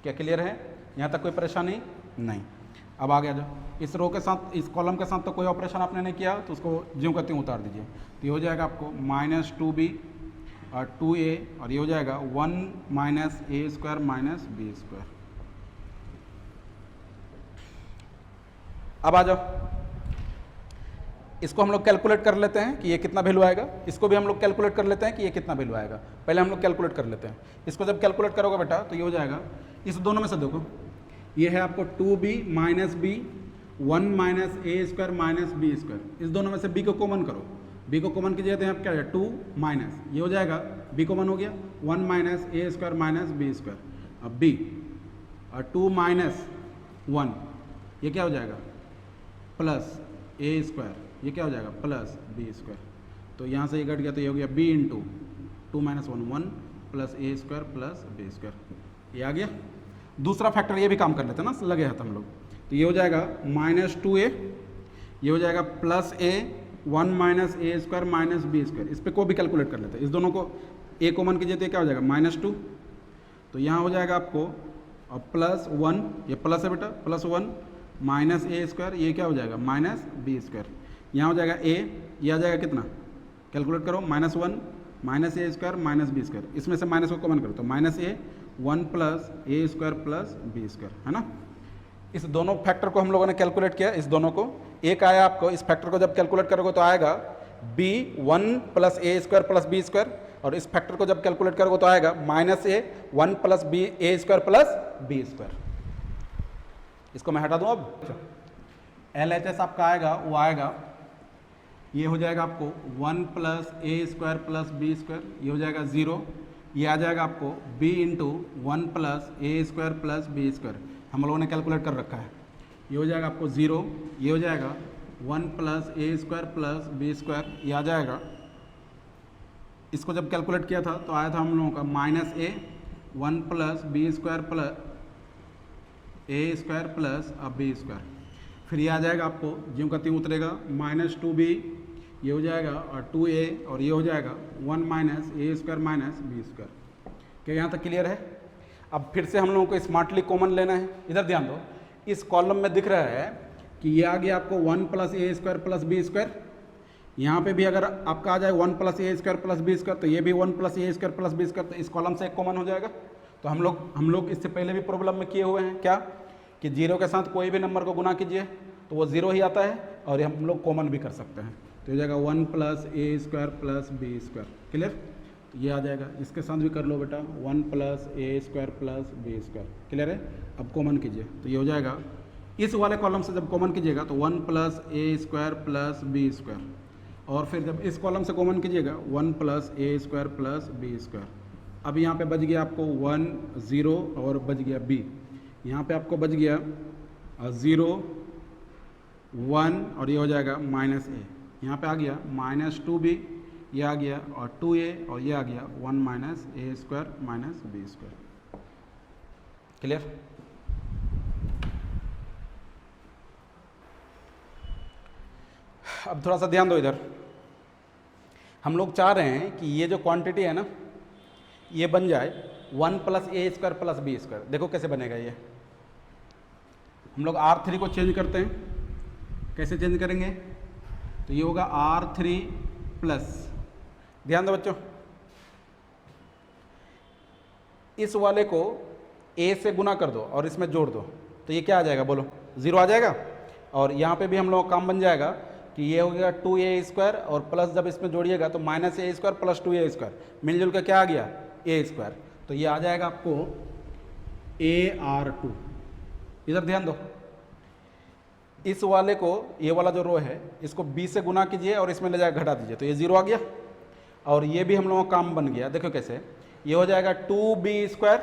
क्या क्लियर है? यहाँ तक कोई परेशानी नहीं। अब आगे आ जाओ, इस रो के साथ, इस कॉलम के साथ तो कोई ऑपरेशन आपने नहीं किया, तो उसको ज्यों करते हैं उतार दीजिए। तो ये हो जाएगा आपको -2b और 2a, और ये हो जाएगा 1 - a² - b²। अब आ जाओ, इसको हम लोग कैलकुलेट कर लेते हैं कि ये कितना वैल्यू आएगा। इसको भी हम लोग कैलकुलेट कर लेते हैं कि ये कितना वैल्यू आएगा। पहले हम लोग कैलकुलेट कर लेते हैं। इसको जब कैलकुलेट करोगे बेटा तो ये हो जाएगा, इस दोनों में से देखो, ये है आपको 2b - b 1 - a² - b²। इस दोनों में से b को कॉमन करो, b को कॉमन कीजिए तो यहाँ क्या है 2 माइनस, ये हो जाएगा b कॉमन हो गया 1 - a² - b²। अब b और 2 - 1, ये क्या हो जाएगा प्लस a², ये क्या हो जाएगा प्लस b²। तो यहाँ से ये घट गया तो ये हो गया b × 2 - 1 1 + a² + b²। ये आ गया। दूसरा फैक्टर ये भी काम कर लेते हैं ना, लगे हाथ हम लोग। तो ये हो जाएगा -2a, ये हो जाएगा प्लस a 1 - a² - b²। इस पर को भी कैलकुलेट कर लेते हैं। इस दोनों को a कॉमन कीजिए तो क्या हो जाएगा -2, तो यहाँ हो जाएगा आपको और +1, ये प्लस है बेटा, +1 - a², ये क्या हो जाएगा -b²। यहाँ हो जाएगा a, ये आ जाएगा कितना, कैलकुलेट करो, -1 - a² - b²। इसमें से माइनस को कॉमन करो तो -a 1 + a² + b², है ना। इस दोनों फैक्टर को हम लोगों ने कैलकुलेट किया, इस दोनों को एक आया आपको। इस फैक्टर को जब कैलकुलेट करोगे तो आएगा b 1 + a² + b², और इस फैक्टर को जब कैलकुलेट करोगे तो आएगा -a 1 + a² + b²। इसको मैं हटा दूँ। अब LHS आपका आएगा, वो आएगा, ये हो जाएगा आपको 1 + a² + b², ये हो जाएगा 0। ये आ जाएगा आपको b × 1 + a² + b²। हम लोगों ने कैलकुलेट कर रखा है। ये हो जाएगा आपको 0, ये हो जाएगा 1 + a² + b², ये आ जाएगा। इसको जब कैलकुलेट किया था तो आया था हम लोगों का -a 1 + b² + a² + b²। फिर ये आ जाएगा आपको, ज्यों का त्यों उतरेगा, -2b, ये हो जाएगा और 2a, और ये हो जाएगा 1 - a² - b²। क्या यहाँ तक क्लियर है? अब फिर से हम लोगों को स्मार्टली कॉमन लेना है। इधर ध्यान दो, इस कॉलम में दिख रहा है कि ये आ गया आपको 1 + a² + b²। यहाँ पे भी अगर आपका आ जाए 1 + a² + b², तो ये भी 1 + a² + b², तो इस कॉलम से एक कॉमन हो जाएगा। तो हम लोग इससे पहले भी प्रॉब्लम में किए हुए हैं क्या, कि 0 के साथ कोई भी नंबर को गुना कीजिए तो वो 0 ही आता है, और हम लोग कॉमन भी कर सकते हैं। तो हो जाएगा 1 + a² + b²। क्लियर? तो ये आ जाएगा, इसके साथ भी कर लो बेटा, 1 + a² + b²। क्लियर है? अब कॉमन कीजिए तो ये हो जाएगा, इस वाले कॉलम से जब कॉमन कीजिएगा तो 1 + a² + b², और फिर जब इस कॉलम से कॉमन कीजिएगा 1 + a² + b²। अब यहाँ पे बच गया आपको 1 0 और बच गया b। यहाँ पे आपको बच गया 0 1, और ये हो जाएगा -a। यहाँ पे आ गया -2b, ये आ गया, और 2a, और ये आ गया 1 - a² - b²। क्लियर? अब थोड़ा सा ध्यान दो इधर। हम लोग चाह रहे हैं कि ये जो क्वांटिटी है ना, ये बन जाए 1 + a² + b²। देखो कैसे बनेगा ये। हम लोग R3 को चेंज करते हैं। कैसे चेंज करेंगे? तो ये होगा R3 प्लस, ध्यान दो बच्चों, इस वाले को a से गुना कर दो और इसमें जोड़ दो, तो ये क्या आ जाएगा बोलो? 0 आ जाएगा। और यहाँ पे भी हम लोग का काम बन जाएगा कि ये हो गया 2a², और प्लस जब इसमें जोड़िएगा तो -a² + 2a², मिलजुल कर क्या आ गया? a²। तो ये आ जाएगा आपको AR2। इधर ध्यान दो, इस वाले को, ये वाला जो रो है, इसको b से गुना कीजिए और इसमें ले जाकर घटा दीजिए, तो ये 0 आ गया। और ये भी हम लोगों का काम बन गया। देखो कैसे, ये हो जाएगा 2b²,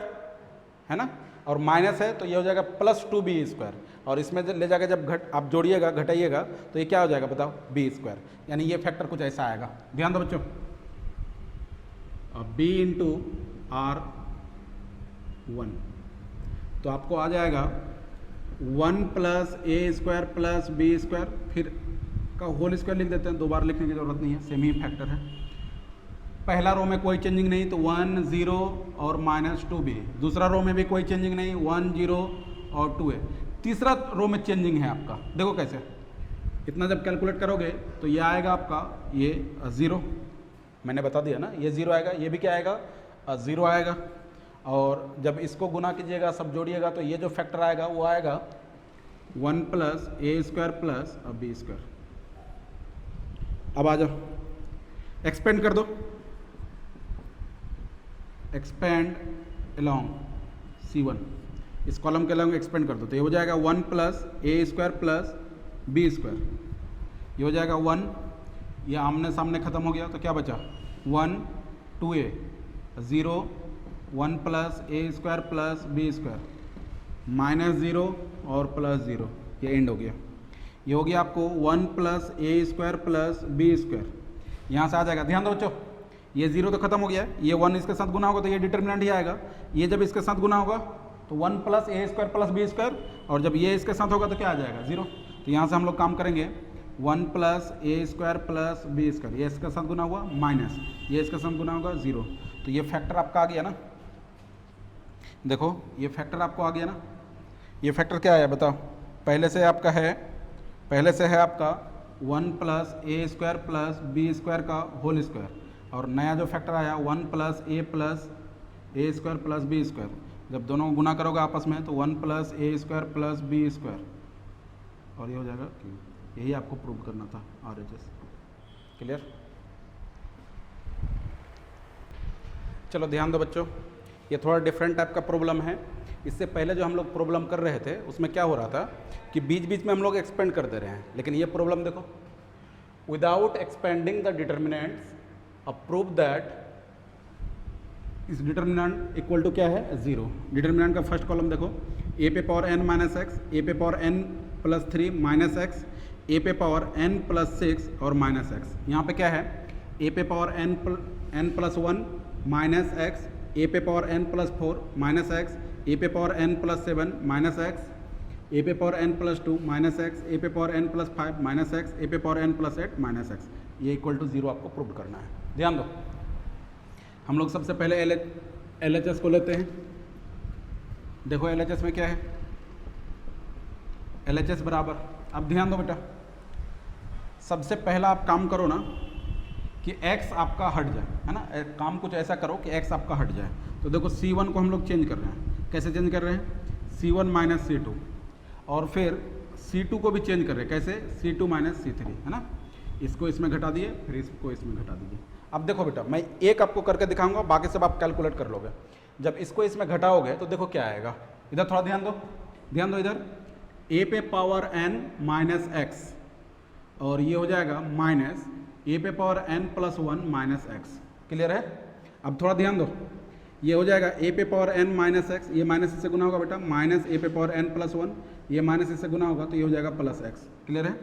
है ना, और माइनस है तो ये हो जाएगा +2b²। और इसमें ले जाकर जब आप जोड़िएगा घटाइएगा तो ये क्या हो जाएगा बताओ, बी स्क्वायर, यानी ये फैक्टर कुछ ऐसा आएगा। ध्यान दो बच्चों, बी इंटू आर 1, तो आपको आ जाएगा 1 प्लस ए स्क्वायर प्लस बी स्क्वायर, फिर का होल स्क्वायर लिख देते हैं, 2 बार लिखने की जरूरत नहीं है, सेम ही फैक्टर है। पहला रो में कोई चेंजिंग नहीं तो 1 0 और -2 भी, दूसरा रो में भी कोई चेंजिंग नहीं 1 0 और 2 है, तीसरा रो में चेंजिंग है आपका। देखो कैसे, इतना जब कैलकुलेट करोगे तो ये आएगा आपका ये 0, मैंने बता दिया ना, ये 0 आएगा, ये भी क्या आएगा 0 आएगा, और जब इसको गुना कीजिएगा सब जोड़िएगा तो ये जो फैक्टर आएगा वो आएगा 1 प्लस ए स्क्वायर प्लस बी स्क्वायर। अब आ जाओ, एक्सपेंड कर दो, एक्सपेंड अलोंग C1, इस कॉलम के अलोंग एक्सपेंड कर दो तो ये हो जाएगा 1 प्लस ए स्क्वायर प्लस बी स्क्वायर, ये हो जाएगा 1, ये आमने सामने ख़त्म हो गया तो क्या बचा 1 2a 0 1 प्लस ए स्क्वायर प्लस बी स्क्वायर -0 और +0, ये एंड हो गया। ये हो गया आपको 1 प्लस ए स्क्वायर प्लस बी स्क्वायर, यहाँ से आ जाएगा। ध्यान दो बच्चों, ये 0 तो खत्म हो गया, ये 1 इसके साथ गुना होगा तो ये डिटर्मिनेंट ही आएगा, ये जब इसके साथ गुना होगा तो 1 प्लस ए स्क्वायर प्लस बी स्क्वायर, और जब ये इसके साथ होगा तो क्या आ जाएगा 0। तो यहाँ से हम लोग काम करेंगे 1 प्लस ए स्क्वायर प्लस बी स्क्वायर, ये इसके साथ गुना हुआ माइनस, ये इसके साथ गुना होगा 0, तो ये फैक्टर आपका आ गया ना। देखो ये फैक्टर आपको आ गया ना, ये फैक्टर क्या आया बताओ, पहले से आपका है, पहले से है आपका 1 प्लस ए स्क्वायर प्लस बी स्क्वायर का होल स्क्वायर, और नया जो फैक्टर आया 1 प्लस ए स्क्वायर प्लस बी स्क्वायर, जब दोनों को गुना करोगे आपस में तो 1 प्लस ए स्क्वायर प्लस बी स्क्वायर, और ये हो जाएगा क्यूब। यही आपको प्रूव करना था RHS। क्लियर? चलो ध्यान दो बच्चों, ये थोड़ा डिफरेंट टाइप का प्रॉब्लम है। इससे पहले जो हम लोग प्रॉब्लम कर रहे थे उसमें क्या हो रहा था कि बीच बीच में हम लोग एक्सपेंड कर दे रहे हैं, लेकिन ये प्रॉब्लम देखो, without expanding the determinants prove that इस डिटर्मिनेंट इक्वल टू क्या है 0। डिटर्मिनेंट का फर्स्ट कॉलम देखो, ए पे power n minus X, A पे power n plus 3 minus X, A पे पावर n प्लस 6 और माइनस एक्स। यहाँ पे क्या है, ए पे power n plus 1 minus X, A पे power n plus 4 minus X, A पे power n plus 7 minus X, A पे power n plus 2 minus X, A पे power n plus 5 minus X, A पे power n plus 8 minus x, ये इक्वल टू 0 आपको प्रूव करना है। ध्यान दो, हम लोग सबसे पहले LHS को लेते हैं। देखो LHS में क्या है, LHS बराबर, अब ध्यान दो बेटा, सबसे पहला आप काम करो ना कि x आपका हट जाए, है ना, काम कुछ ऐसा करो कि x आपका हट जाए। तो देखो C1 को हम लोग चेंज कर रहे हैं, कैसे चेंज कर रहे हैं, C1 माइनस C2, और फिर C2 को भी चेंज कर रहे हैं, कैसे, C2 माइनस C3, है ना, इसको इसमें घटा दिए, फिर इसको इसमें घटा दीजिए। अब देखो बेटा, मैं एक आपको करके दिखाऊंगा, बाकी सब आप कैलकुलेट कर लोगे। जब इसको इसमें घटाओगे तो देखो क्या आएगा, इधर थोड़ा ध्यान दो, ध्यान दो इधर, a पे पावर n माइनस एक्स, और ये हो जाएगा माइनस a पे power n plus 1 minus x. Clear है? अब थोड़ा ध्यान दो, ये हो जाएगा a पे पावर n माइनस एक्स, ये माइनस इससे गुना होगा बेटा, माइनस a पे पावर n प्लस 1, ये माइनस इससे गुना होगा तो ये हो जाएगा प्लस एक्स। क्लियर है?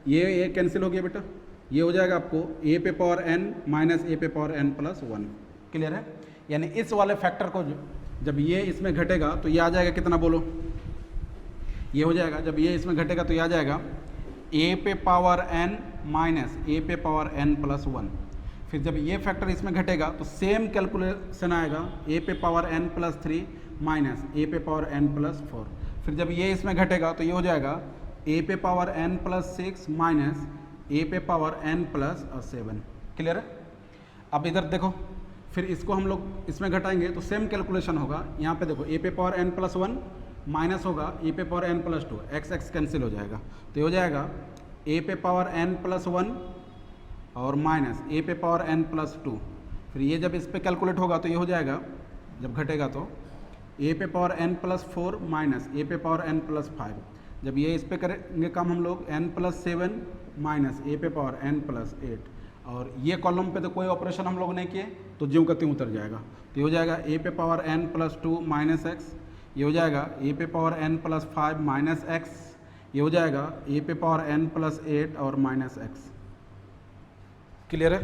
ये कैंसिल हो गया बेटा, ये हो जाएगा आपको a पे पावर n माइनस a पे पावर n प्लस 1। क्लियर है? यानी इस वाले फैक्टर को जब ये इसमें घटेगा तो ये आ जाएगा कितना बोलो, ये हो जाएगा, जब ये इसमें घटेगा तो ये आ जाएगा a पे पावर n माइनस a पे पावर n प्लस 1। फिर जब ये फैक्टर इसमें घटेगा तो सेम कैलकुलेशन आएगा, a पे power n plus 3 minus a पे पावर n प्लस 4। फिर जब ये इसमें घटेगा तो ये हो जाएगा a पे power n plus 6 minus a पे पावर n प्लस 7। क्लियर है? अब इधर देखो, फिर इसको हम लोग इसमें घटाएंगे तो सेम कैलकुलेशन होगा। यहाँ पे देखो a पे पावर n प्लस 1 माइनस होगा a पे power n plus 2, x x cancel हो जाएगा, तो ये हो जाएगा a पे पावर n प्लस 1 और माइनस a पे पावर n प्लस 2। फिर ये जब इस पे कैलकुलेट होगा तो ये हो जाएगा, जब घटेगा तो a पे power n plus 4 minus a पे पावर n प्लस 5। जब ये इस पे करेंगे काम हम लोग n प्लस 7 माइनस a पे पावर n प्लस 8, और ये कॉलम पे तो कोई ऑपरेशन हम लोग नहीं किए तो ज्यों का त्यों उतर जाएगा, तो ये हो जाएगा a पे power n plus 2 minus x, ये हो जाएगा ए पे power n plus 5 minus x, ये हो जाएगा ए पे पावर n प्लस 8 और माइनस एक्स। क्लियर है?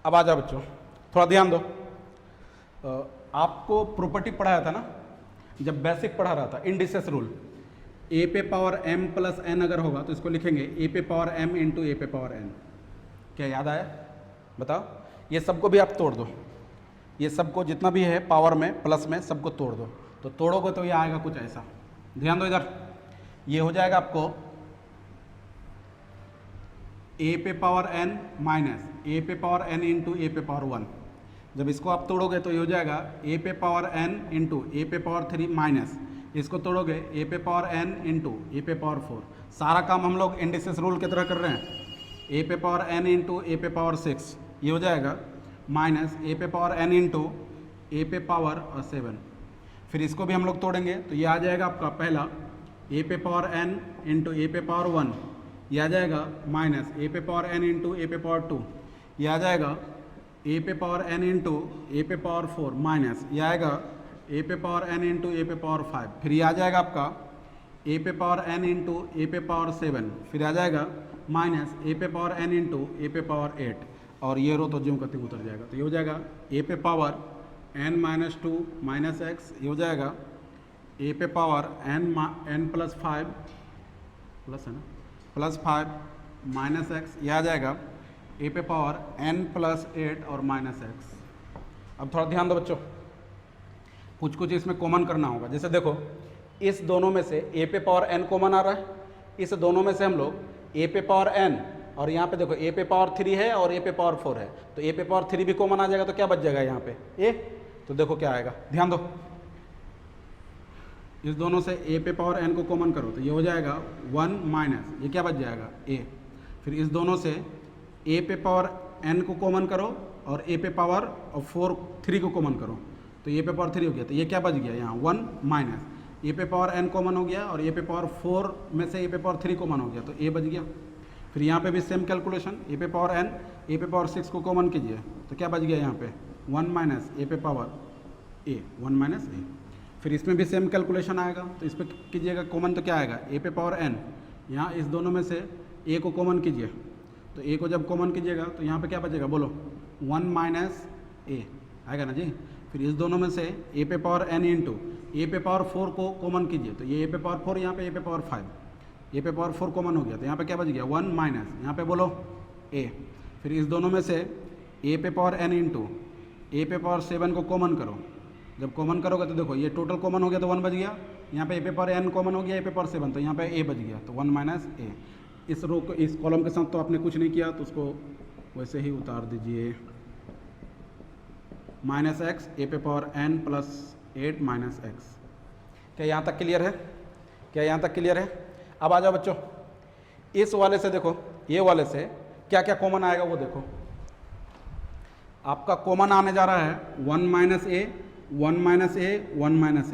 अब आ जाओ बच्चों, थोड़ा ध्यान दो। आपको प्रॉपर्टी पढ़ाया था ना जब बेसिक पढ़ा रहा था, इंडिसेस रूल। ए पे पावर m प्लस n अगर होगा तो इसको लिखेंगे ए पे पावर m इंटू ए पे पावर n। क्या याद आया? बताओ। ये सबको भी आप तोड़ दो, ये सबको जितना भी है पावर में प्लस में सबको तोड़ दो, तो तोड़ोगे तो ये आएगा कुछ ऐसा। ध्यान दो इधर, ये हो जाएगा आपको ए पे पावर n माइनस ए पे पावर n इंटू ए पे पावर 1। जब इसको आप तोड़ोगे तो ये हो जाएगा ए पे पावर n इंटू ए पे पावर 3 माइनस इसको तोड़ोगे ए पे पावर n इंटू ए पे पावर 4। सारा काम हम लोग इंडिसेस रूल की तरह कर रहे हैं। ए पे पावर n इंटू ए पे पावर 6 ये हो जाएगा माइनस ए पे पावर n इंटू ए पे पावर 7। फिर इसको भी हम लोग तोड़ेंगे तो ये आ जाएगा आपका पहला ए पे पावर n इंटू ए पे पावर 1, ये आ जाएगा माइनस ए पे पावर n इंटू ए पे पावर 2, ये आ जाएगा ए पे पावर n इंटू ए पे पावर 4 माइनस ये आएगा ए पे पावर n इंटू ए पे पावर 5। फिर ये आ जाएगा आपका ए पे पावर n इंटू ए पे पावर 7, फिर आ जाएगा माइनस ए पे पावर n इंटू ए पे पावर 8, और ये रो तो ज्यों का त्यों उतर जाएगा। तो ये हो जाएगा ए पे power n minus 2 minus x, ये हो जाएगा ए पे पावर n प्लस 5 प्लस है ना प्लस 5 माइनस एक्स, ये आ जाएगा ए पे पावर n प्लस 8 और माइनस एक्स। अब थोड़ा ध्यान दो बच्चों, कुछ कुछ इसमें कॉमन करना होगा। जैसे देखो इस दोनों में से ए पे पावर n कॉमन आ रहा है, इस दोनों में से हम लोग ए पे पावर n और यहाँ पे देखो ए पे पावर 3 है और ए पे पावर 4 है, तो ए पे पावर 3 भी कॉमन आ जाएगा तो क्या बच जाएगा यहाँ पे ए। तो देखो क्या आएगा, ध्यान दो, इस दोनों से ए पे पावर n को कॉमन करो तो ये हो जाएगा 1 माइनस ये क्या बच जाएगा ए। फिर इस दोनों से ए पे पावर n को कॉमन करो और ए पे पावर 3 को कॉमन करो तो ए पे पावर 3 हो गया, तो ये क्या बच गया यहाँ 1 माइनस ए पे पावर n कॉमन हो गया और ए पे पावर 4 में से ए पे पावर 3 कॉमन हो गया तो ए बच गया। फिर यहाँ पे भी सेम कैलकुलेशन, ए पे पावर n ए पे पावर 6 को कॉमन कीजिए तो क्या बच गया यहाँ पे 1 माइनस ए पे पावर ए 1 माइनस ए। फिर इसमें भी सेम कैलकुलेशन आएगा, तो इस पर कीजिएगा कॉमन तो क्या आएगा ए पे पावर n, यहाँ इस दोनों में से ए को कॉमन कीजिए तो ए को जब कॉमन कीजिएगा तो यहाँ पे क्या बचेगा बोलो 1 माइनस ए आएगा ना जी। फिर इस दोनों में से ए पे पावर n इंटू ए पे पावर 4 को कॉमन कीजिए तो ये ए पे पावर 4 यहाँ पे ए पे पावर 5, ए पे पावर 4 कॉमन हो गया तो यहाँ पे क्या बच गया 1 माइनस यहाँ पे बोलो ए। फिर इस दोनों में से ए पे पावर n इंटू ए पे पावर 7 को कॉमन करो, जब कॉमन करोगे तो देखो ये टोटल कॉमन हो गया तो 1 बच गया, यहाँ पे ए पे पावर n कॉमन हो गया ए पे पावर 7 तो यहाँ पे ए बच गया तो 1 माइनस ए। इस रो को इस कॉलम के साथ तो आपने कुछ नहीं किया तो उसको वैसे ही उतार दीजिए, माइनस एक्स ए पे power n plus 8 minus x. क्या यहाँ तक क्लियर है? क्या यहाँ तक क्लियर है? अब आ जाओ बच्चों, इस वाले से देखो, ये वाले से क्या क्या कॉमन आएगा वो देखो। आपका कॉमन आने जा रहा है 1 माइनस ए 1 माइनस ए 1 माइनस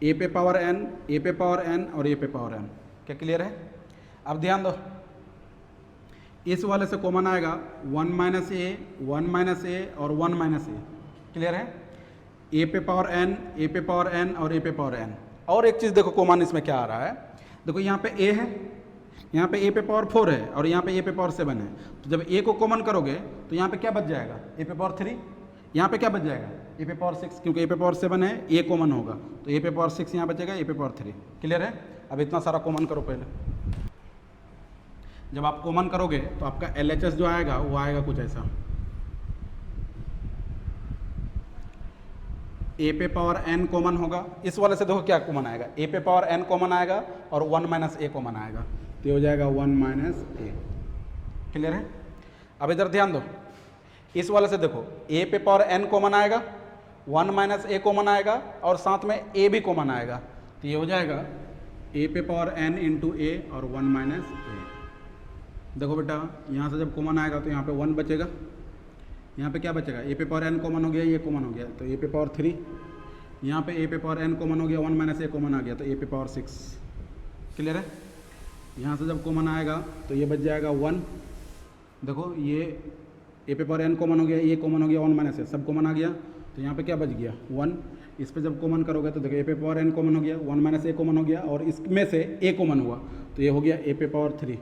ए पे पावर n ए पे पावर n और ए पे पावर n। क्या क्लियर है? अब ध्यान दो, इस वाले से कॉमन आएगा 1 माइनस ए 1 माइनस ए और 1 माइनस ए। क्लियर है? ए पे पावर n ए पे पावर n और ए पे पावर n। और एक चीज़ देखो कॉमन इसमें क्या आ रहा है, देखो यहाँ पे a है, यहाँ पे a पे पावर 4 है और यहाँ पे a पे पावर 7 है, तो जब a को कॉमन करोगे तो यहाँ पे क्या बच जाएगा a पे पावर 3, यहाँ पे क्या बच जाएगा a पे पावर 6, क्योंकि a पे पावर 7 है a कॉमन होगा तो a पे पावर 6 यहाँ बचेगा a पे पावर 3। क्लियर है? अब इतना सारा कॉमन करो पहले। जब आप कॉमन करोगे तो आपका LHS जो आएगा वो आएगा कुछ ऐसा, ए पे पावर n कॉमन होगा, इस वाले से देखो क्या कॉमन आएगा ए पे पावर n कॉमन आएगा और 1 माइनस ए कॉमन आएगा तो ये हो जाएगा 1 माइनस ए। क्लियर है? अब इधर ध्यान दो, इस वाले से देखो ए पे पावर n कॉमन आएगा 1 माइनस ए कॉमन आएगा और साथ में ए भी कॉमन आएगा तो ये हो जाएगा ए पे पावर n इंटू ए और 1 माइनस ए। देखो बेटा यहाँ से जब कॉमन आएगा तो यहाँ पे 1 बचेगा, यहाँ पे क्या बचेगा ए पे पावर n कॉमन हो गया, ये कॉमन हो गया तो ए पे पावर 3, यहाँ पे ए पे पावर n कॉमन हो गया 1 माइनस ए कॉमन आ गया तो ए पे पावर 6। क्लियर है? यहाँ से जब कॉमन आएगा तो ये बच जाएगा 1। देखो ये ए पे पावर एन कॉमन हो गया, ये कॉमन हो गया 1 माइनस ए, सब कॉमन आ गया, तो यहाँ पे क्या बच गया 1। इस पे जब कॉमन करोगे तो देखो ए पे पावर एन कॉमन हो गया, 1 माइनस ए कॉमन हो गया, और इसमें से ए कॉमन हुआ तो ये हो गया ए पे पावर 3।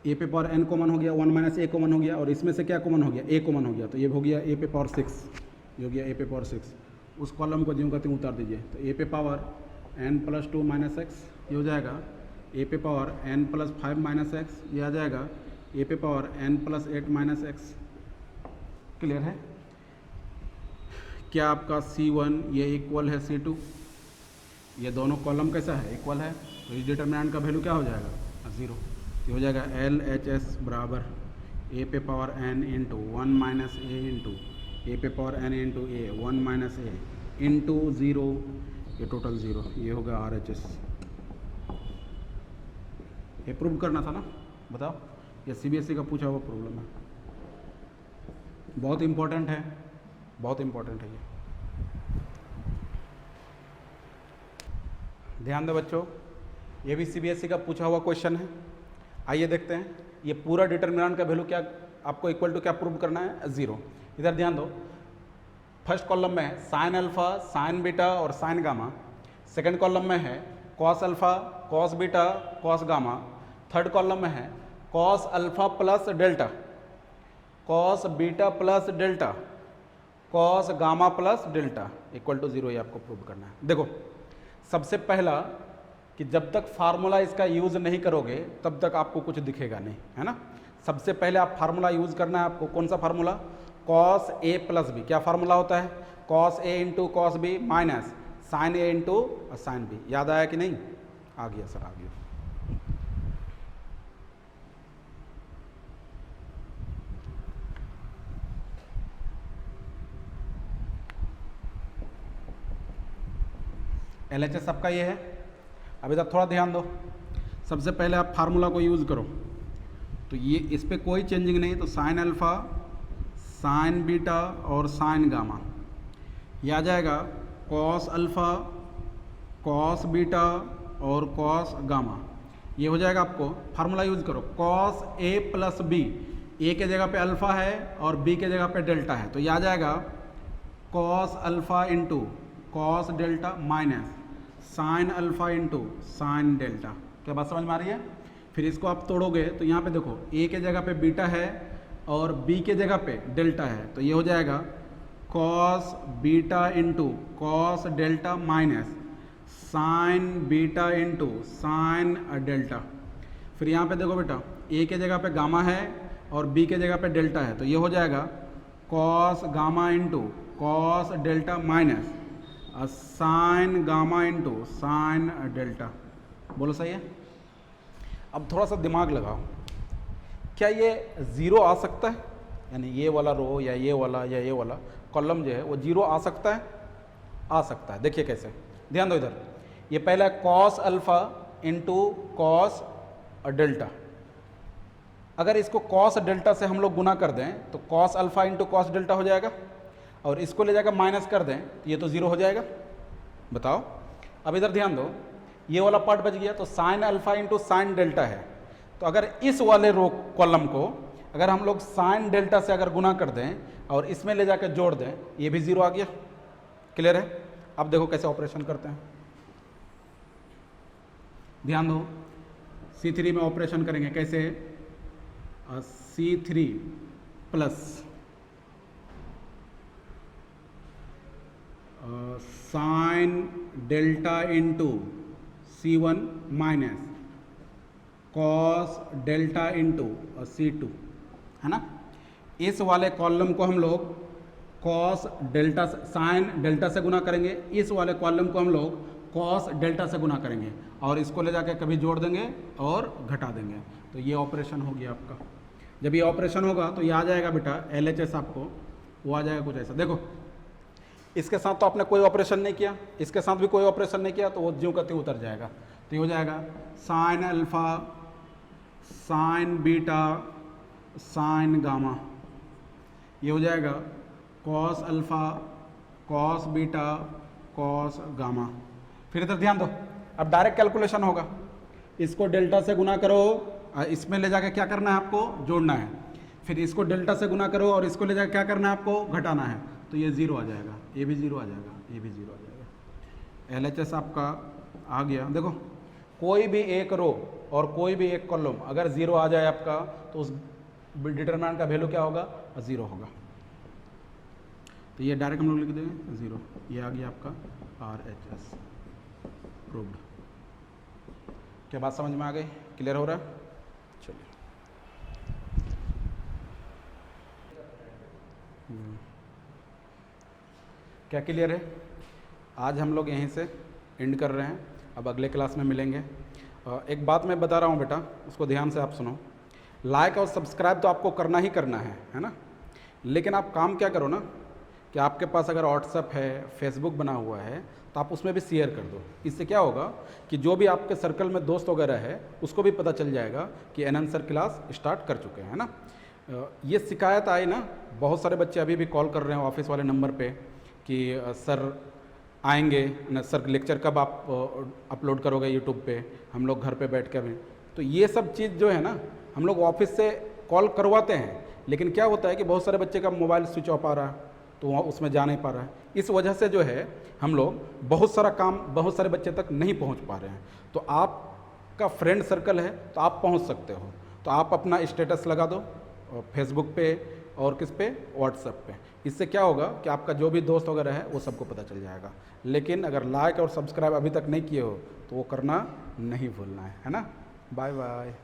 ए पे पावर एन कॉमन हो गया, 1 माइनस ए कॉमन हो गया, और इसमें से क्या कॉमन हो गया, ए कॉमन हो गया, तो ये हो गया ए पे पावर 6। ये हो गया ए पे पावर 6। उस कॉलम को ज्यों का त्यों उतार दीजिए, तो ए पे power n plus 2 minus x ये हो जाएगा, ए पे power n plus 5 minus x ये आ जाएगा, ए पे power n plus 8 minus x. Clear है? क्या आपका C1 ये इक्वल है C2? ये दोनों कॉलम कैसा है, इक्वल है, तो इस डिटरमिनेंट का वैल्यू क्या हो जाएगा, 0। ये हो जाएगा LHS बराबर ए पे पावर n इंटू 1 माइनस ए इंटू ए पे पावर n इंटू ए 1 माइनस ए इंटू 0, ये टोटल 0, ये होगा RHS। ये प्रूव करना था ना, बताओ, ये CBSE का पूछा हुआ प्रॉब्लम है, बहुत इंपॉर्टेंट है, बहुत इंपॉर्टेंट है ये। ध्यान दो बच्चों, ये भी CBSE का पूछा हुआ क्वेश्चन है। आइए देखते हैं, ये पूरा डिटरमिनेंट का वैल्यू क्या आपको इक्वल टू क्या प्रूव करना है, 0। इधर ध्यान दो, फर्स्ट कॉलम में है साइन अल्फा, साइन बीटा और साइन गामा। सेकंड कॉलम में है cos alpha, cos beta, cos gamma. Third column में है cos alpha plus delta, cos beta plus delta, cos gamma plus delta equal to 0। ये आपको प्रूव करना है। देखो, सबसे पहला कि जब तक फार्मूला इसका यूज़ नहीं करोगे तब तक आपको कुछ दिखेगा नहीं, है ना। सबसे पहले आप फार्मूला यूज़ करना है आपको। कौन सा formula, cos A plus B. क्या फार्मूला होता है, cos A into cos B minus sine A into sine B. याद आया कि नहीं? आ गया सर, आ गया। LHS आपका ये है। अब इधर थोड़ा ध्यान दो, सबसे पहले आप फार्मूला को यूज़ करो, तो ये इस पर कोई चेंजिंग नहीं, तो साइन अल्फा, साइन बीटा और साइन गामा, ये आ जाएगा कॉस अल्फा, कॉस बीटा और कॉस गामा। ये हो जाएगा, आपको फार्मूला यूज़ करो, कॉस ए प्लस बी। ए के जगह पे अल्फ़ा है और बी के जगह पे डेल्टा है, तो ये आ जाएगा cos alpha into cos delta minus sine alpha into sine delta. क्या बात समझ में आ रही है? फिर इसको आप तोड़ोगे तो यहाँ पे देखो, ए के जगह पे बीटा है और बी के जगह पे डेल्टा है, तो ये हो जाएगा cos beta into cos delta minus sign beta into sine delta. फिर यहाँ पे देखो बेटा, ए के जगह पे गामा है और बी के जगह पे डेल्टा है, तो ये हो जाएगा cos gamma into cos delta minus sign gamma into sine delta. बोलो सही है? अब थोड़ा सा दिमाग लगाओ, क्या ये 0 आ सकता है? यानी ये वाला रो या ये वाला कॉलम जो है वो 0 आ सकता है? आ सकता है। देखिए कैसे, ध्यान दो इधर, ये पहला cos alpha into cos delta. अगर इसको कॉस डेल्टा से हम लोग गुना कर दें तो cos alpha into cos delta हो जाएगा, और इसको ले जाकर माइनस कर दें तो ये तो 0 हो जाएगा। बताओ, अब इधर ध्यान दो, ये वाला पार्ट बच गया, तो sine alpha into sine delta है, तो अगर इस वाले रो कॉलम को अगर हम लोग साइन डेल्टा से अगर गुना कर दें और इसमें ले जाकर जोड़ दें, ये भी 0 आ गया। क्लियर है? अब देखो कैसे ऑपरेशन करते हैं, ध्यान दो, C3 में ऑपरेशन करेंगे कैसे, C3 plus sine delta into C1 minus cos delta into C2, है ना। इस वाले कॉलम को हम लोग कॉस डेल्टा साइन डेल्टा से गुना करेंगे, इस वाले कॉलम को हम लोग कॉस डेल्टा से गुना करेंगे, और इसको ले जाके कभी जोड़ देंगे और घटा देंगे, तो ये ऑपरेशन हो गया आपका। जब ये ऑपरेशन होगा तो ये आ जाएगा बेटा LHS, आपको वो आ जाएगा कुछ ऐसा। देखो, इसके साथ तो आपने कोई ऑपरेशन नहीं किया, इसके साथ भी कोई ऑपरेशन नहीं किया, तो वो ज्यों का त्यों उतर जाएगा। तो ये हो जाएगा sign alpha, sine beta, sign gamma. ये हो जाएगा cos alpha, cos beta, cos gamma. फिर इधर ध्यान दो, अब डायरेक्ट कैलकुलेशन होगा, इसको डेल्टा से गुना करो, इसमें ले जाके क्या करना है आपको, जोड़ना है। फिर इसको डेल्टा से गुना करो और इसको ले जाके क्या करना है आपको, घटाना है। तो ये 0 आ जाएगा, ये भी 0 आ जाएगा, ये भी 0 आ जाएगा। LHS आपका आ गया। देखो कोई भी एक रो और कोई भी एक कॉलम अगर 0 आ जाए आपका, तो उस डिटरमिनेंट का वैल्यू क्या होगा, 0 होगा। तो ये डायरेक्ट हम लोग लिख देंगे 0। ये आ गया आपका RHS प्रूव्ड। क्या बात समझ में आ गई, क्लियर हो रहा है? चलिए क्या क्लियर है? आज हम लोग यहीं से एंड कर रहे हैं, अब अगले क्लास में मिलेंगे। एक बात मैं बता रहा हूँ बेटा, उसको ध्यान से आप सुनो। लाइक और सब्सक्राइब तो आपको करना ही करना है ना। लेकिन आप काम क्या करो ना, कि आपके पास अगर व्हाट्सएप है, फेसबुक बना हुआ है, तो आप उसमें भी शेयर कर दो। इससे क्या होगा कि जो भी आपके सर्कल में दोस्त वगैरह है उसको भी पता चल जाएगा कि एनन सर क्लास स्टार्ट कर चुके हैं ना। ये शिकायत आई ना, बहुत सारे बच्चे अभी भी कॉल कर रहे हैं ऑफिस वाले नंबर पे कि सर आएंगे न, सर लेक्चर कब आप अपलोड करोगे यूट्यूब पे, हम लोग घर पे बैठ कर भी। तो ये सब चीज़ जो है ना, हम लोग ऑफिस से कॉल करवाते हैं, लेकिन क्या होता है कि बहुत सारे बच्चे का मोबाइल स्विच ऑफ आ रहा है, तो वहाँ उसमें जा नहीं पा रहा है। इस वजह से जो है हम लोग बहुत सारा काम बहुत सारे बच्चे तक नहीं पहुँच पा रहे हैं। तो आपका फ्रेंड सर्कल है तो आप पहुँच सकते हो, तो आप अपना स्टेटस लगा दो फेसबुक पे और किस पे, व्हाट्सएप पे। इससे क्या होगा कि आपका जो भी दोस्त वगैरह है वो सबको पता चल जाएगा। लेकिन अगर लाइक और सब्सक्राइब अभी तक नहीं किए हो तो वो करना नहीं भूलना है ना। Bye bye.